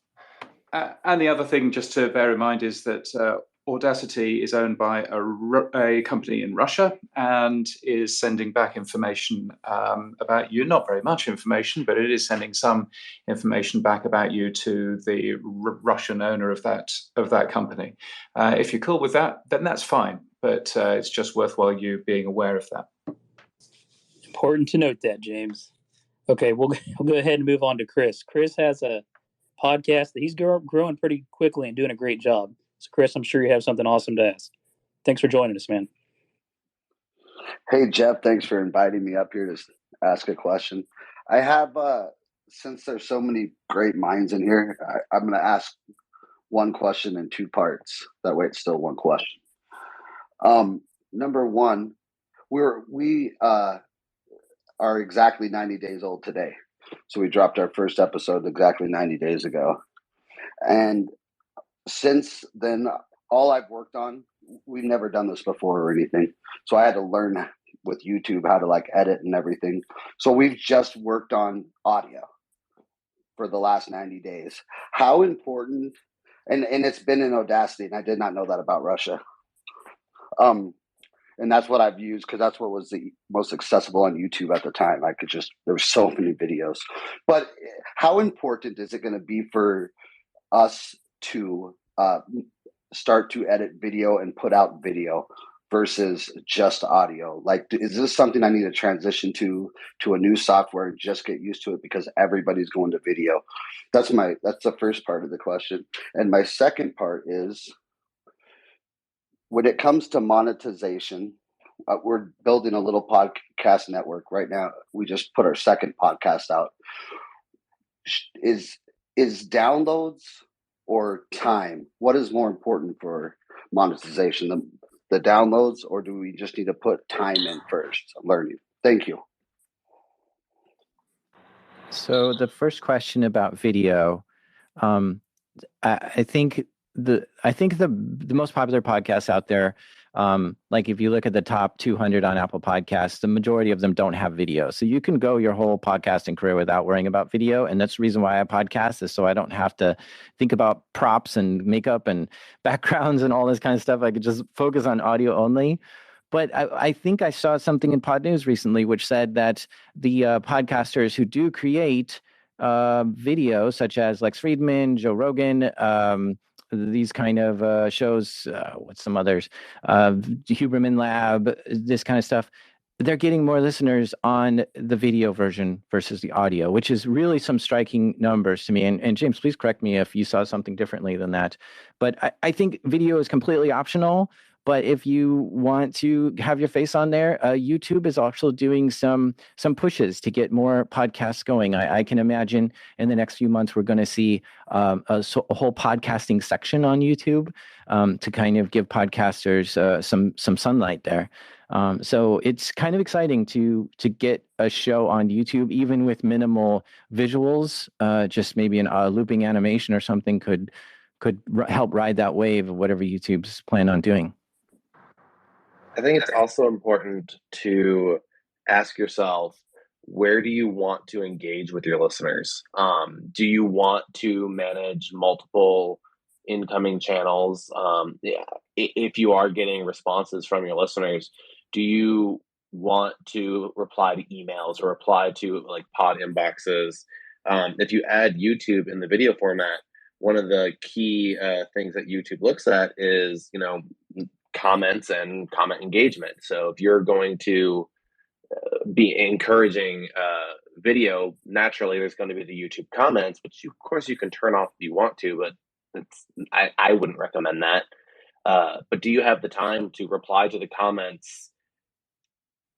And the other thing just to bear in mind is that Audacity is owned by a company in Russia and is sending back information about you. Not very much information, but it is sending some information back about you to the Russian owner of that company. If you're cool with that, then that's fine. But it's just worthwhile you being aware of that. Important to note that, James. Okay, we'll go ahead and move on to Chris. Chris has a podcast that he's growing pretty quickly and doing a great job. So, Chris, I'm sure you have something awesome to ask. Thanks for joining us, man. Hey, Jeff, thanks for inviting me up here to ask a question. I have, since there's so many great minds in here, I'm going to ask one question in two parts. That way it's still one question. Number one, we are exactly 90 days old today. So we dropped our first episode exactly 90 days ago. And since then, all I've worked on, we've never done this before or anything. So I had to learn with YouTube how to like edit and everything. So we've just worked on audio for the last 90 days. How important, and it's been in Audacity, and I did not know that about Russia. And that's what I've used because that's what was the most accessible on YouTube at the time. There were so many videos. But how important is it going to be for us to start to edit video and put out video versus just audio? Like, is this something I need to transition to a new software and just get used to it because everybody's going to video? That's the first part of the question. And my second part is, when it comes to monetization, we're building a little podcast network right now. We just put our second podcast out. Is downloads or time? What is more important for monetization, the downloads, or do we just need to put time in first? Learning. Thank you. So the first question about video, I think the most popular podcasts out there, like if you look at the top 200 on Apple Podcasts, the majority of them don't have video. So you can go your whole podcasting career without worrying about video, and that's the reason why I podcast, is so I don't have to think about props and makeup and backgrounds and all this kind of stuff. I could just focus on audio only. But I think I saw something in Pod News recently which said that the podcasters who do create video, such as Lex Friedman, Joe Rogan, these kind of shows, what's some others, Huberman Lab, this kind of stuff, they're getting more listeners on the video version versus the audio, which is really some striking numbers to me. And James, please correct me if you saw something differently than that. But I think video is completely optional. But if you want to have your face on there, YouTube is also doing some pushes to get more podcasts going. I can imagine in the next few months we're going to see a whole podcasting section on YouTube to kind of give podcasters some sunlight there. So it's kind of exciting to get a show on YouTube, even with minimal visuals. Just maybe a looping animation or something could help ride that wave of whatever YouTube's plan on doing. I think it's also important to ask yourself, where do you want to engage with your listeners? Do you want to manage multiple incoming channels? If you are getting responses from your listeners, do you want to reply to emails or reply to like pod inboxes? If you add YouTube in the video format, one of the key things that YouTube looks at is, comments and comment engagement. So if you're going to be encouraging video, naturally there's going to be the YouTube comments, which of course you can turn off if you want to, but I wouldn't recommend that. But do you have the time to reply to the comments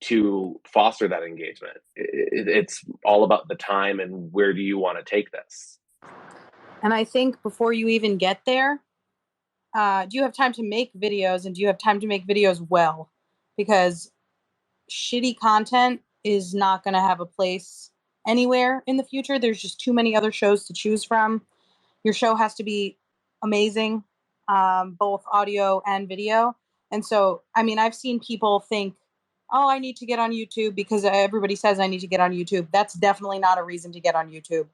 to foster that engagement? It's all about the time and where do you want to take this? And I think before you even get there, do you have time to make videos, and do you have time to make videos well? Because shitty content is not going to have a place anywhere in the future. There's just too many other shows to choose from. Your show has to be amazing, both audio and video. And so, I've seen people think, oh, I need to get on YouTube because everybody says I need to get on YouTube. That's definitely not a reason to get on YouTube.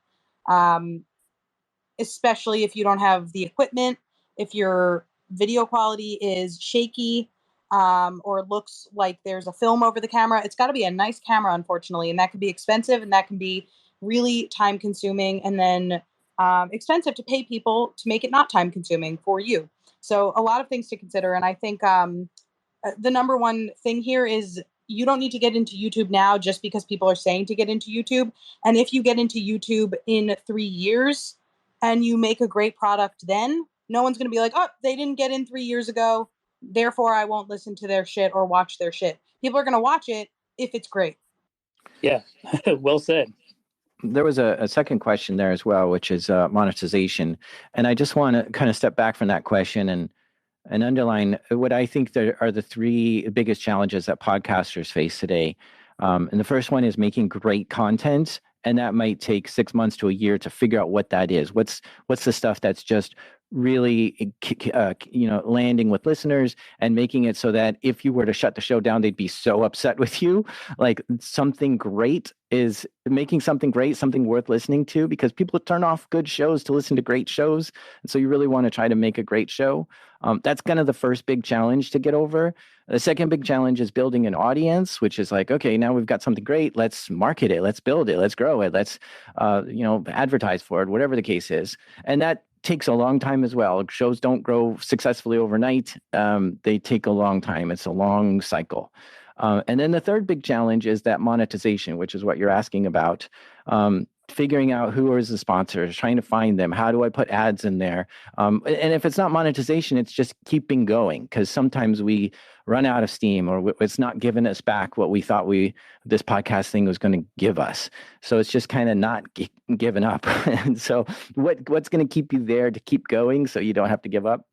Especially if you don't have the equipment, if your video quality is shaky, or looks like there's a film over the camera. It's got to be a nice camera, unfortunately, and that can be expensive, and that can be really time consuming, and then expensive to pay people to make it not time consuming for you. So a lot of things to consider. And I think the number one thing here is you don't need to get into YouTube now just because people are saying to get into YouTube. And if you get into YouTube in 3 years and you make a great product, then no one's going to be like, oh, they didn't get in 3 years ago, therefore I won't listen to their shit or watch their shit. People are going to watch it if it's great. Yeah, well said. There was a second question there as well, which is monetization. And I just want to kind of step back from that question and underline what I think there are the three biggest challenges that podcasters face today. And the first one is making great content. And that might take 6 months to a year to figure out what that is. What's the stuff that's just really, landing with listeners and making it so that if you were to shut the show down, they'd be so upset with you. Like something great is making something great, something worth listening to, because people turn off good shows to listen to great shows. And so you really want to try to make a great show. That's kind of the first big challenge to get over. The second big challenge is building an audience, which is like, okay, now we've got something great. Let's market it. Let's build it. Let's grow it. Let's, advertise for it, whatever the case is. And that takes a long time as well. Shows don't grow successfully overnight. They take a long time. It's a long cycle. And then the third big challenge is that monetization, which is what you're asking about. Figuring out who is the sponsors, trying to find them. How do I put ads in there? And if it's not monetization, it's just keeping going, because sometimes we run out of steam, or it's not giving us back what we thought this podcast thing was going to give us. So it's just kind of not giving up. And so what's going to keep you there to keep going so you don't have to give up?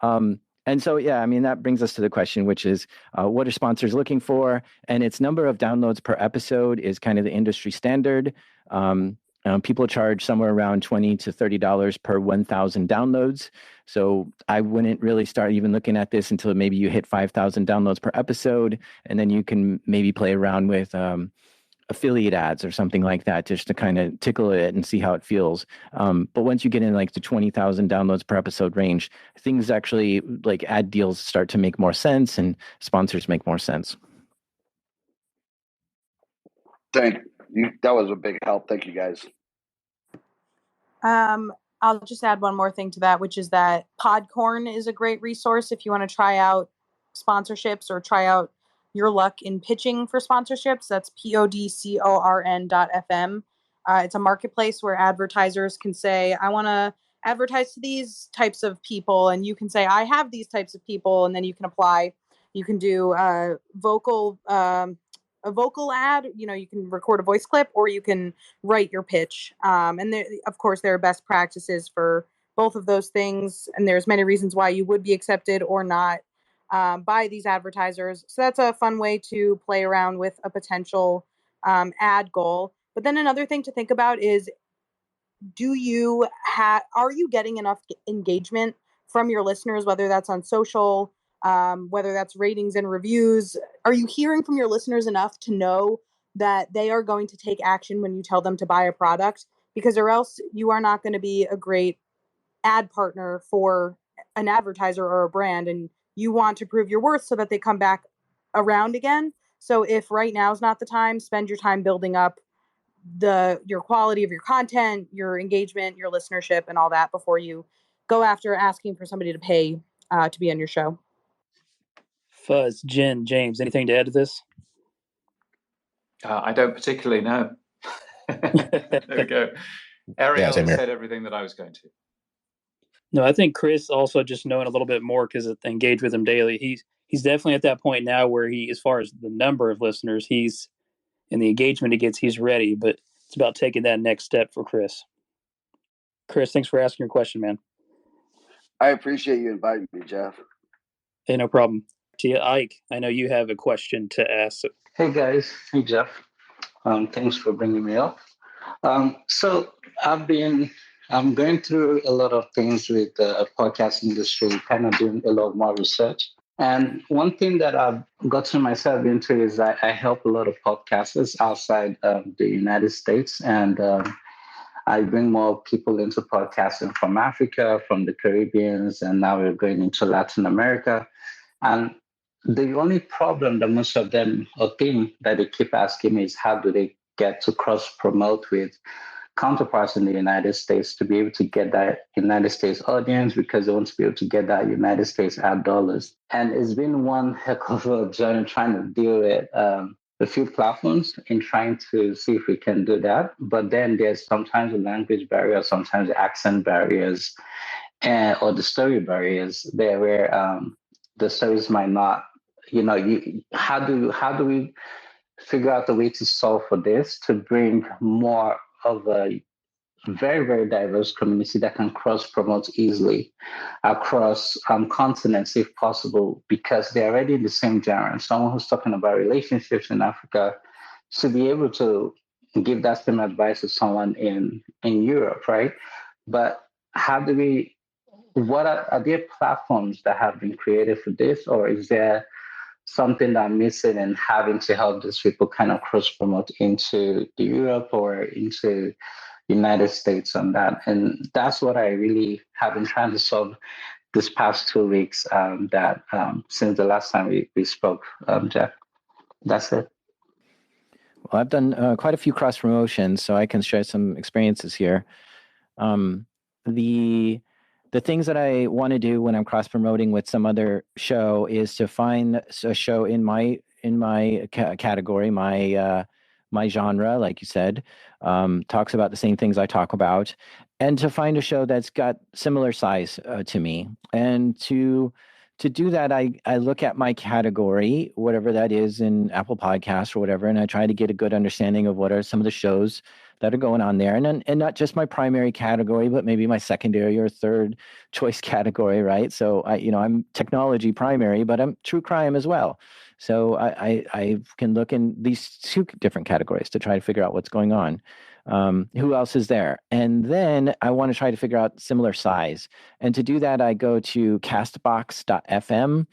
And so, yeah, I mean, that brings us to the question, which is, what are sponsors looking for? And its number of downloads per episode is kind of the industry standard. People charge somewhere around $20 to $30 per 1,000 downloads. So I wouldn't really start even looking at this until maybe you hit 5,000 downloads per episode. And then you can maybe play around with affiliate ads or something like that, just to kind of tickle it and see how it feels. But once you get in like the 20,000 downloads per episode range, things actually, like ad deals, start to make more sense and sponsors make more sense. Thank you. That was a big help. Thank you, guys. I'll just add one more thing to that, which is that Podcorn is a great resource if you want to try out sponsorships or try out your luck in pitching for sponsorships. That's podcorn.fm. It's a marketplace where advertisers can say, I want to advertise to these types of people. And you can say, I have these types of people. And then you can apply. You can do a vocal ad, you can record a voice clip, or you can write your pitch. And of course, there are best practices for both of those things. And there's many reasons why you would be accepted or not by these advertisers. So that's a fun way to play around with a potential ad goal. But then another thing to think about is, are you getting enough engagement from your listeners, whether that's on social, whether that's ratings and reviews? Are you hearing from your listeners enough to know that they are going to take action when you tell them to buy a product? Because or else you are not going to be a great ad partner for an advertiser or a brand, and you want to prove your worth so that they come back around again. So if right now is not the time, spend your time building up your quality of your content, your engagement, your listenership, and all that before you go after asking for somebody to pay to be on your show. Fuzz, Jen, James, anything to add to this? I don't particularly know. There we go. Ariel has said everything that I was going to. No, I think Chris also just knowing a little bit more, because I engage with him daily. He's definitely at that point now where as far as the number of listeners, and the engagement he gets, he's ready. But it's about taking that next step for Chris. Chris, thanks for asking your question, man. I appreciate you inviting me, Jeff. Hey, no problem. To you, Ike, I know you have a question to ask. Hey guys, hey Jeff. Thanks for bringing me up. So I'm going through a lot of things with the podcast industry, kind of doing a lot more research. And one thing that I've gotten myself into is that I help a lot of podcasters outside the United States. And I bring more people into podcasting from Africa, from the Caribbean, and now we're going into Latin America. And the only problem that most of them, or thing that they keep asking me, is how do they get to cross promote with counterparts in the United States to be able to get that United States audience, because they want to be able to get that United States ad dollars. And it's been one heck of a journey trying to deal with a few platforms in trying to see if we can do that. But then there's sometimes a language barrier, sometimes accent barriers, or the story barriers there, where the stories might not, how do we figure out a way to solve for this, to bring more of a very, very diverse community that can cross-promote easily across continents if possible, because they're already in the same genre. Someone who's talking about relationships in Africa should be able to give that same advice to someone in Europe, right? But what are there platforms that have been created for this, or is there something that I'm missing and having to help these people kind of cross promote into Europe or into United States on that? And that's what I really have been trying to solve this past 2 weeks, since the last time we spoke, Jeff. That's it. Well, I've done quite a few cross promotions, so I can share some experiences here. The things that I want to do when I'm cross promoting with some other show is to find a show in my category, my genre, like you said, talks about the same things I talk about, and to find a show that's got similar size to me, and to do that, I look at my category, whatever that is in Apple Podcasts or whatever, and I try to get a good understanding of what are some of the shows that are going on there, and not just my primary category, but maybe my secondary or third choice category, right? So I'm technology primary, but I'm true crime as well. So I can look in these two different categories to try to figure out what's going on. Who else is there? And then I want to try to figure out similar size. And to do that, I go to castbox.fm.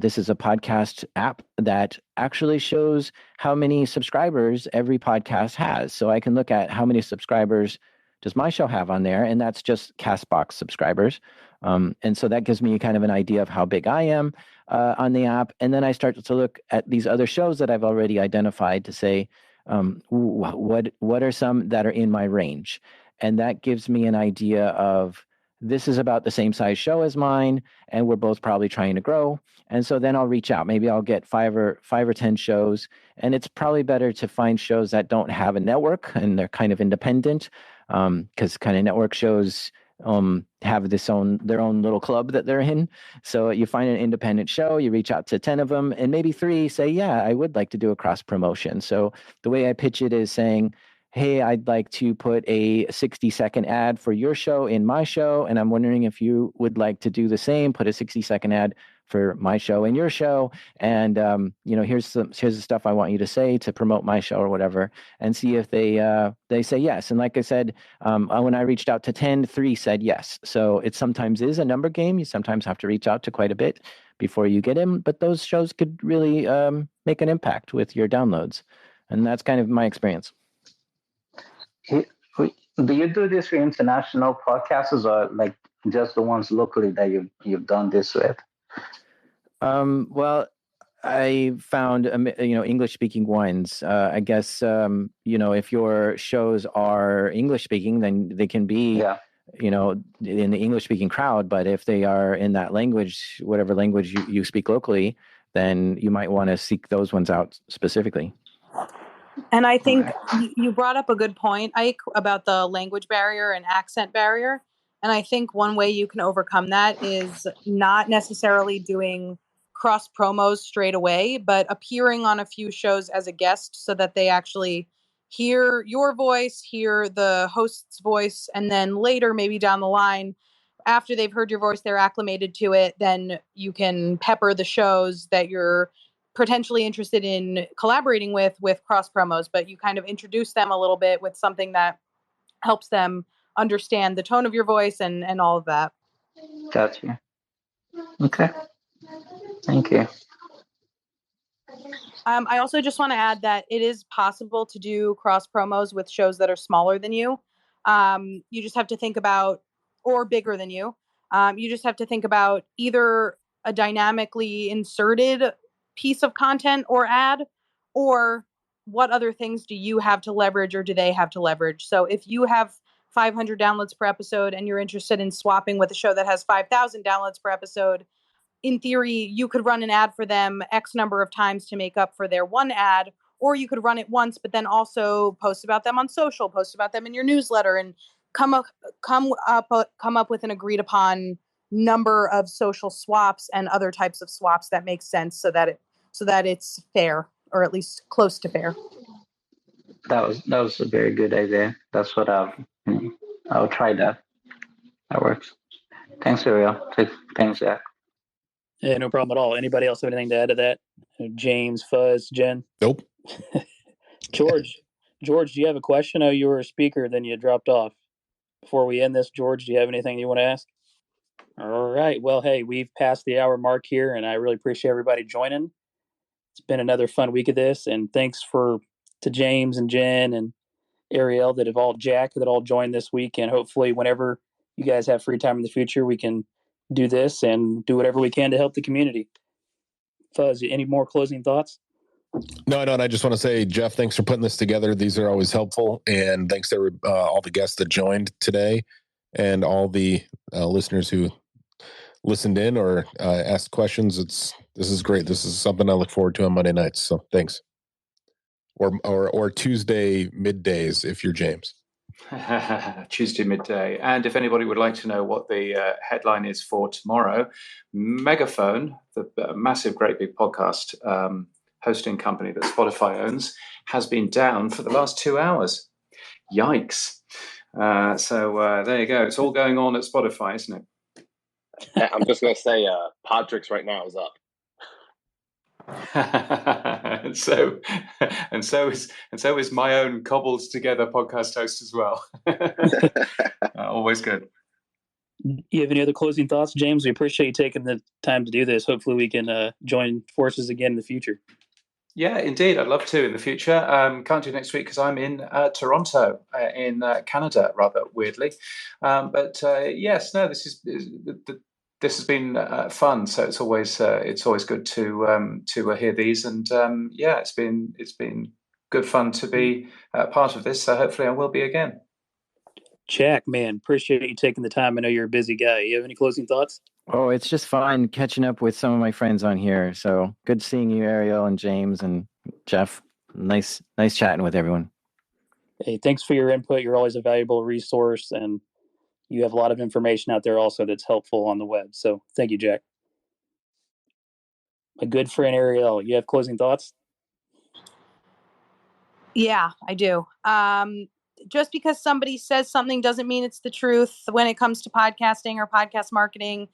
This is a podcast app that actually shows how many subscribers every podcast has. So I can look at how many subscribers does my show have on there, and that's just Castbox subscribers. And so that gives me kind of an idea of how big I am on the app. And then I start to look at these other shows that I've already identified to say, what are some that are in my range? And that gives me an idea of this is about the same size show as mine, and we're both probably trying to grow. And so then I'll reach out. Maybe I'll get five or 10 shows, and it's probably better to find shows that don't have a network and they're kind of independent, because kind of network shows have their own little club that they're in. So you find an independent show, you reach out to 10 of them, and maybe 3 say, yeah, I would like to do a cross promotion. So the way I pitch it is saying, hey, I'd like to put a 60-second ad for your show in my show, and I'm wondering if you would like to do the same, put a 60-second ad for my show and your show, and here's the stuff I want you to say to promote my show or whatever, and see if they say yes. And like I said, when I reached out to 10, 3 said yes. So it sometimes is a number game. You sometimes have to reach out to quite a bit before you get in, but those shows could really make an impact with your downloads, and that's kind of my experience. Do you do this for international podcasters, or like just the ones locally that you've done this with? Well, I found English speaking ones. I guess if your shows are English speaking, then they can be in the English speaking crowd. But if they are in that language, whatever language you speak locally, then you might want to seek those ones out specifically. And I think you brought up a good point, Ike, about the language barrier and accent barrier. And I think one way you can overcome that is not necessarily doing cross promos straight away, but appearing on a few shows as a guest so that they actually hear your voice, hear the host's voice, and then later, maybe down the line, after they've heard your voice, they're acclimated to it, then you can pepper the shows that you're potentially interested in collaborating with cross promos, but you kind of introduce them a little bit with something that helps them understand the tone of your voice and all of that. Gotcha. Okay. Thank you. I also just want to add that it is possible to do cross promos with shows that are smaller than you. You just have to think about, or bigger than you. You just have to think about either a dynamically inserted piece of content or ad, or what other things do you have to leverage or do they have to leverage? So if you have 500 downloads per episode and you're interested in swapping with a show that has 5,000 downloads per episode, in theory, you could run an ad for them X number of times to make up for their one ad, or you could run it once, but then also post about them on social, post about them in your newsletter, and come up with an agreed upon number of social swaps and other types of swaps that make sense so that it's fair, or at least close to fair. That was a very good idea. That's what I'll try that. That works. Thanks, Ariel. Thanks, Zach. Yeah, no problem at all. Anybody else have anything to add to that? James, Fuzz, Jen? Nope. George, do you have a question? Oh, you were a speaker, then you dropped off. Before we end this, George, do you have anything you want to ask? All right. Well, hey, we've passed the hour mark here, and I really appreciate everybody joining. It's been another fun week of this, and thanks to James and Jen and Ariel that all joined this week, and hopefully whenever you guys have free time in the future, we can do this and do whatever we can to help the community. Fuzz, any more closing thoughts? No, I don't. I just want to say, Jeff, thanks for putting this together. These are always helpful. And thanks to all the guests that joined today and all the listeners who listened in or asked questions. It's This is great. This is something I look forward to on Monday nights. So thanks. Or Tuesday middays if you're James. Tuesday midday. And if anybody would like to know what the headline is for tomorrow, Megaphone, the massive, great big podcast hosting company that Spotify owns, has been down for the last 2 hours. Yikes. So there you go. It's all going on at Spotify, isn't it? I'm just going to say Podtrix right now is up. and so is my own cobbled together podcast host as well. Always good. You have any other closing thoughts, James? We appreciate you taking the time to do this. Hopefully we can join forces again in the future. Yeah, indeed. I'd love to in the future. Can't do next week because I'm in Toronto, in Canada, rather weirdly. But yes, no, this has been fun. So it's always good to hear these, and yeah, it's been good fun to be part of this. So hopefully I will be again. Jack, man, appreciate you taking the time. I know you're a busy guy. You have any closing thoughts? Oh, it's just fun catching up with some of my friends on here. So good seeing you, Ariel and James and Jeff. Nice chatting with everyone. Hey, thanks for your input. You're always a valuable resource, and you have a lot of information out there also that's helpful on the web. So thank you, Jack. My good friend Ariel, you have closing thoughts? Yeah, I do. Just because somebody says something doesn't mean it's the truth when it comes to podcasting or podcast marketing.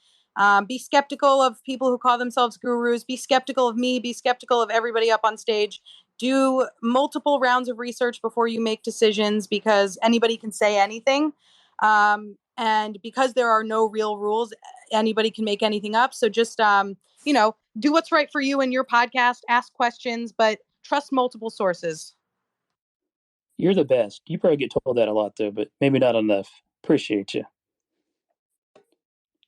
Be skeptical of people who call themselves gurus. Be skeptical of me. Be skeptical of everybody up on stage. Do multiple rounds of research before you make decisions, because anybody can say anything. And because there are no real rules, anybody can make anything up. So just, do what's right for you and your podcast. Ask questions, but trust multiple sources. You're the best. You probably get told that a lot, though, but maybe not enough. Appreciate you.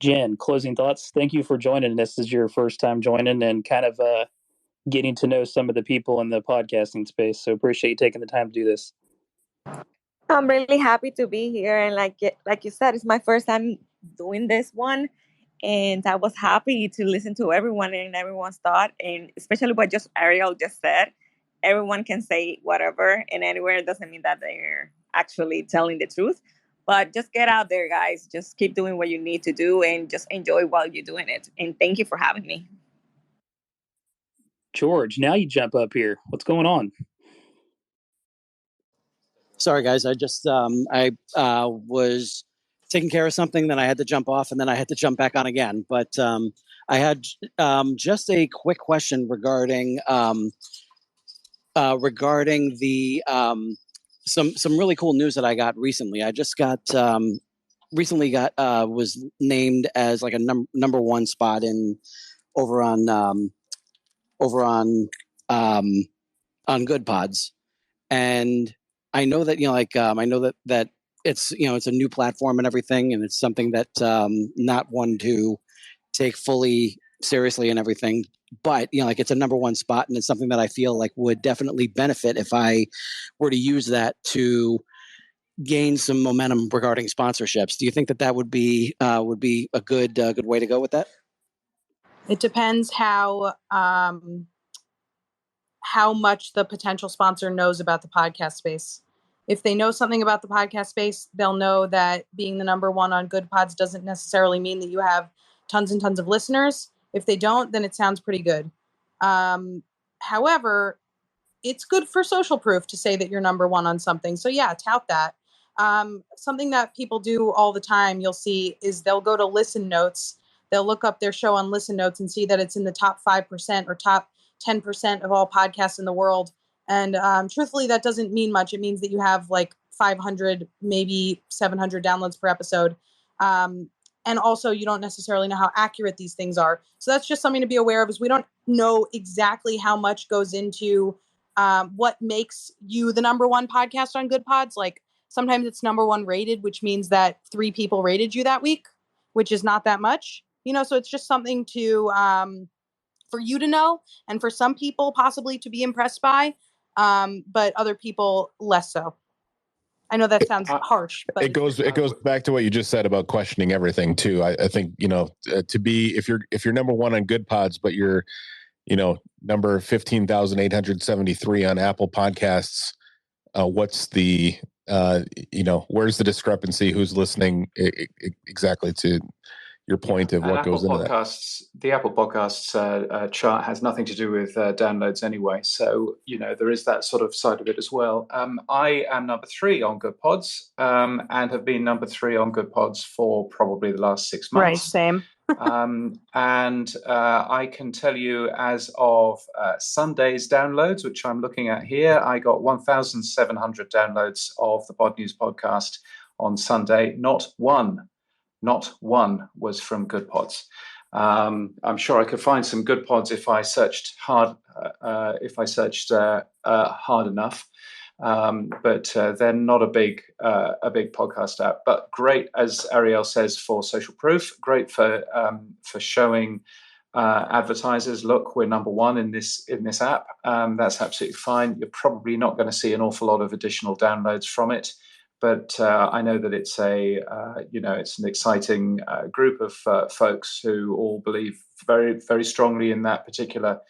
Jen, closing thoughts. Thank you for joining. This is your first time joining and kind of getting to know some of the people in the podcasting space. So appreciate you taking the time to do this. I'm really happy to be here, and like you said, it's my first time doing this one, and I was happy to listen to everyone and everyone's thought, and especially what just Ariel just said. Everyone can say whatever and anywhere. It doesn't mean that they're actually telling the truth, but just get out there, guys. Just keep doing what you need to do, and just enjoy while you're doing it. And thank you for having me. George, now you jump up here. What's going on? Sorry, guys. I just I was taking care of something, then I had to jump off, and then I had to jump back on again. But I had just a quick question regarding the some really cool news that I got recently. I just got was named as like a number one spot over on Good Pods, and I know that I know that it's it's a new platform and everything, and it's something that not one to take fully seriously and everything. But it's a number one spot, and it's something that I feel like would definitely benefit if I were to use that to gain some momentum regarding sponsorships. Do you think that would be a good way to go with that? It depends how much the potential sponsor knows about the podcast space. If they know something about the podcast space, they'll know that being the number one on Good Pods doesn't necessarily mean that you have tons and tons of listeners. If they don't, then it sounds pretty good. However, it's good for social proof to say that you're number one on something. So yeah, tout that. Something that people do all the time, you'll see, is they'll go to Listen Notes. They'll look up their show on Listen Notes and see that it's in the top 5% or top 10% of all podcasts in the world. And truthfully, that doesn't mean much. It means that you have like 500, maybe 700 downloads per episode. And also, you don't necessarily know how accurate these things are. So that's just something to be aware of, is we don't know exactly how much goes into what makes you the number one podcast on Good Pods. Like sometimes it's number one rated, which means that 3 people rated you that week, which is not that much. So it's just something to for you to know, and for some people possibly to be impressed by, but other people less so. I know that sounds harsh, but it goes back to what you just said about questioning everything too. I think, to be, if you're number one on Good Pods, but you're, number 15,873 on Apple Podcasts, what's the, where's the discrepancy? Who's listening exactly to your point of what goes into that? The Apple Podcasts chart has nothing to do with downloads anyway. So, there is that sort of side of it as well. I am number 3 on Good Pods and have been number 3 on Good Pods for probably the last 6 months. Right, same. And I can tell you, as of Sunday's downloads, which I'm looking at here, I got 1,700 downloads of the Pod News podcast on Sunday. Not one was from Good Pods. I'm sure I could find some Good Pods if I searched hard. Hard enough. But they're not a big podcast app. But great, as Ariel says, for social proof. Great for showing advertisers, look, we're number one in this app. That's absolutely fine. You're probably not going to see an awful lot of additional downloads from it. But I know that it's it's an exciting group of folks who all believe very, very strongly in that particular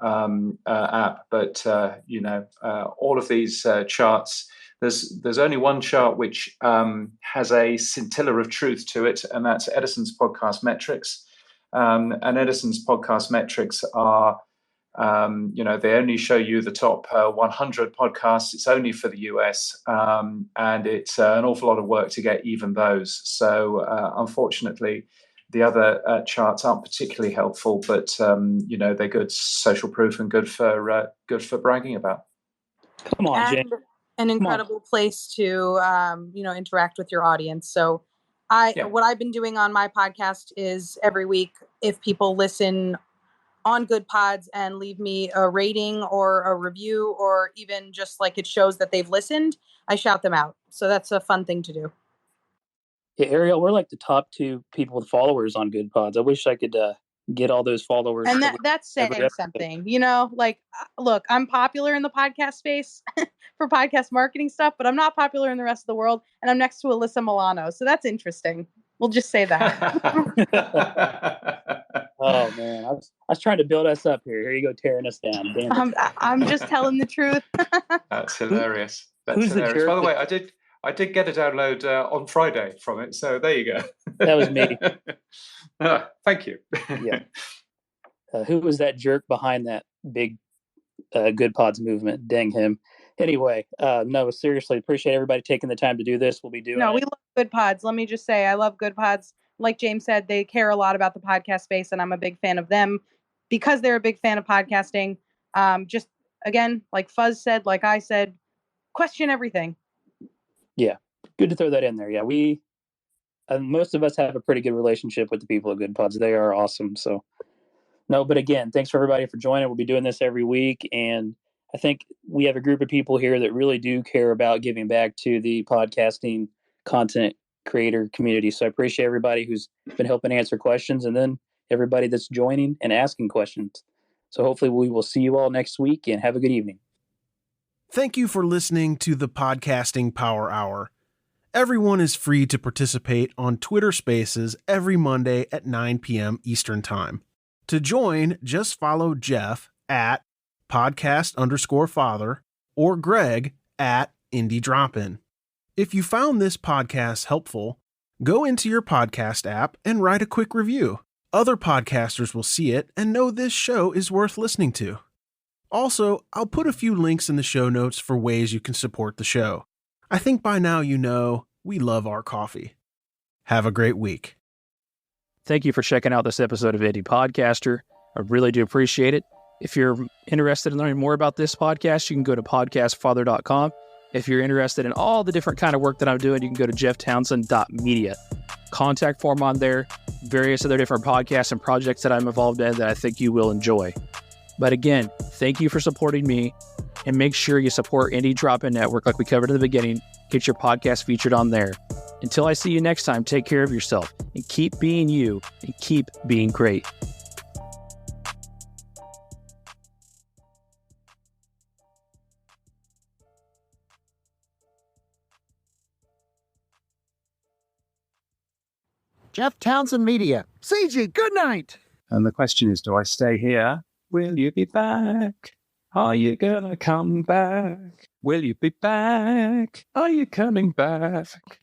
app. But all of these charts, there's only one chart which has a scintilla of truth to it, and that's Edison's podcast metrics. And Edison's podcast metrics are, they only show you the top 100 podcasts. It's only for the US, and it's an awful lot of work to get even those. So unfortunately, the other charts aren't particularly helpful, but they're good social proof and good for bragging about. Come on, Jay. An incredible place to interact with your audience. So what I've been doing on my podcast is every week, if people listen on Good Pods and leave me a rating or a review, or even just like it shows that they've listened, I shout them out. So that's a fun thing to do. Yeah, Ariel, we're like the top 2 people with followers on Good Pods. I wish I could get all those followers. And that's saying something, look, I'm popular in the podcast space for podcast marketing stuff, but I'm not popular in the rest of the world. And I'm next to Alyssa Milano. So that's interesting. We'll just say that. Oh man, I was trying to build us up here. Here you go, tearing us down. Damn it. I'm just telling the truth. That's hilarious. That's hilarious. By the way, I did get a download on Friday from it, so there you go. That was me. Thank you. Yeah. Who was that jerk behind that big Good Pods movement? Dang him. Anyway, no, seriously, appreciate everybody taking the time to do this. We'll be doing we love Good Pods. Let me just say, I love Good Pods. Like James said, they care a lot about the podcast space, and I'm a big fan of them because they're a big fan of podcasting. Just, again, like Fuzz said, like I said, question everything. Yeah, good to throw that in there. Yeah, most of us have a pretty good relationship with the people at Good Pods. They are awesome. So, no, but again, thanks for everybody for joining. We'll be doing this every week, and I think we have a group of people here that really do care about giving back to the podcasting content creator community. So I appreciate everybody who's been helping answer questions, and then everybody that's joining and asking questions. So hopefully we will see you all next week, and have a good evening. Thank you for listening to the Podcasting Power Hour. Everyone is free to participate on Twitter Spaces every Monday at 9 p.m. Eastern Time. To join, just follow Jeff at podcast_father or Greg at Indie Dropin. If you found this podcast helpful, go into your podcast app and write a quick review. Other podcasters will see it and know this show is worth listening to. Also, I'll put a few links in the show notes for ways you can support the show. I think by now you know we love our coffee. Have a great week. Thank you for checking out this episode of Indie Podcaster. I really do appreciate it. If you're interested in learning more about this podcast, you can go to podcastfather.com. If you're interested in all the different kind of work that I'm doing, you can go to jefftownsend.media. Contact form on there, various other different podcasts and projects that I'm involved in that I think you will enjoy. But again, thank you for supporting me, and make sure you support Indie Drop-In Network like we covered in the beginning. Get your podcast featured on there. Until I see you next time, take care of yourself and keep being you and keep being great. Jeff Townsend Media. CG, good night. And the question is, do I stay here? Will you be back? Are you gonna come back? Will you be back? Are you coming back?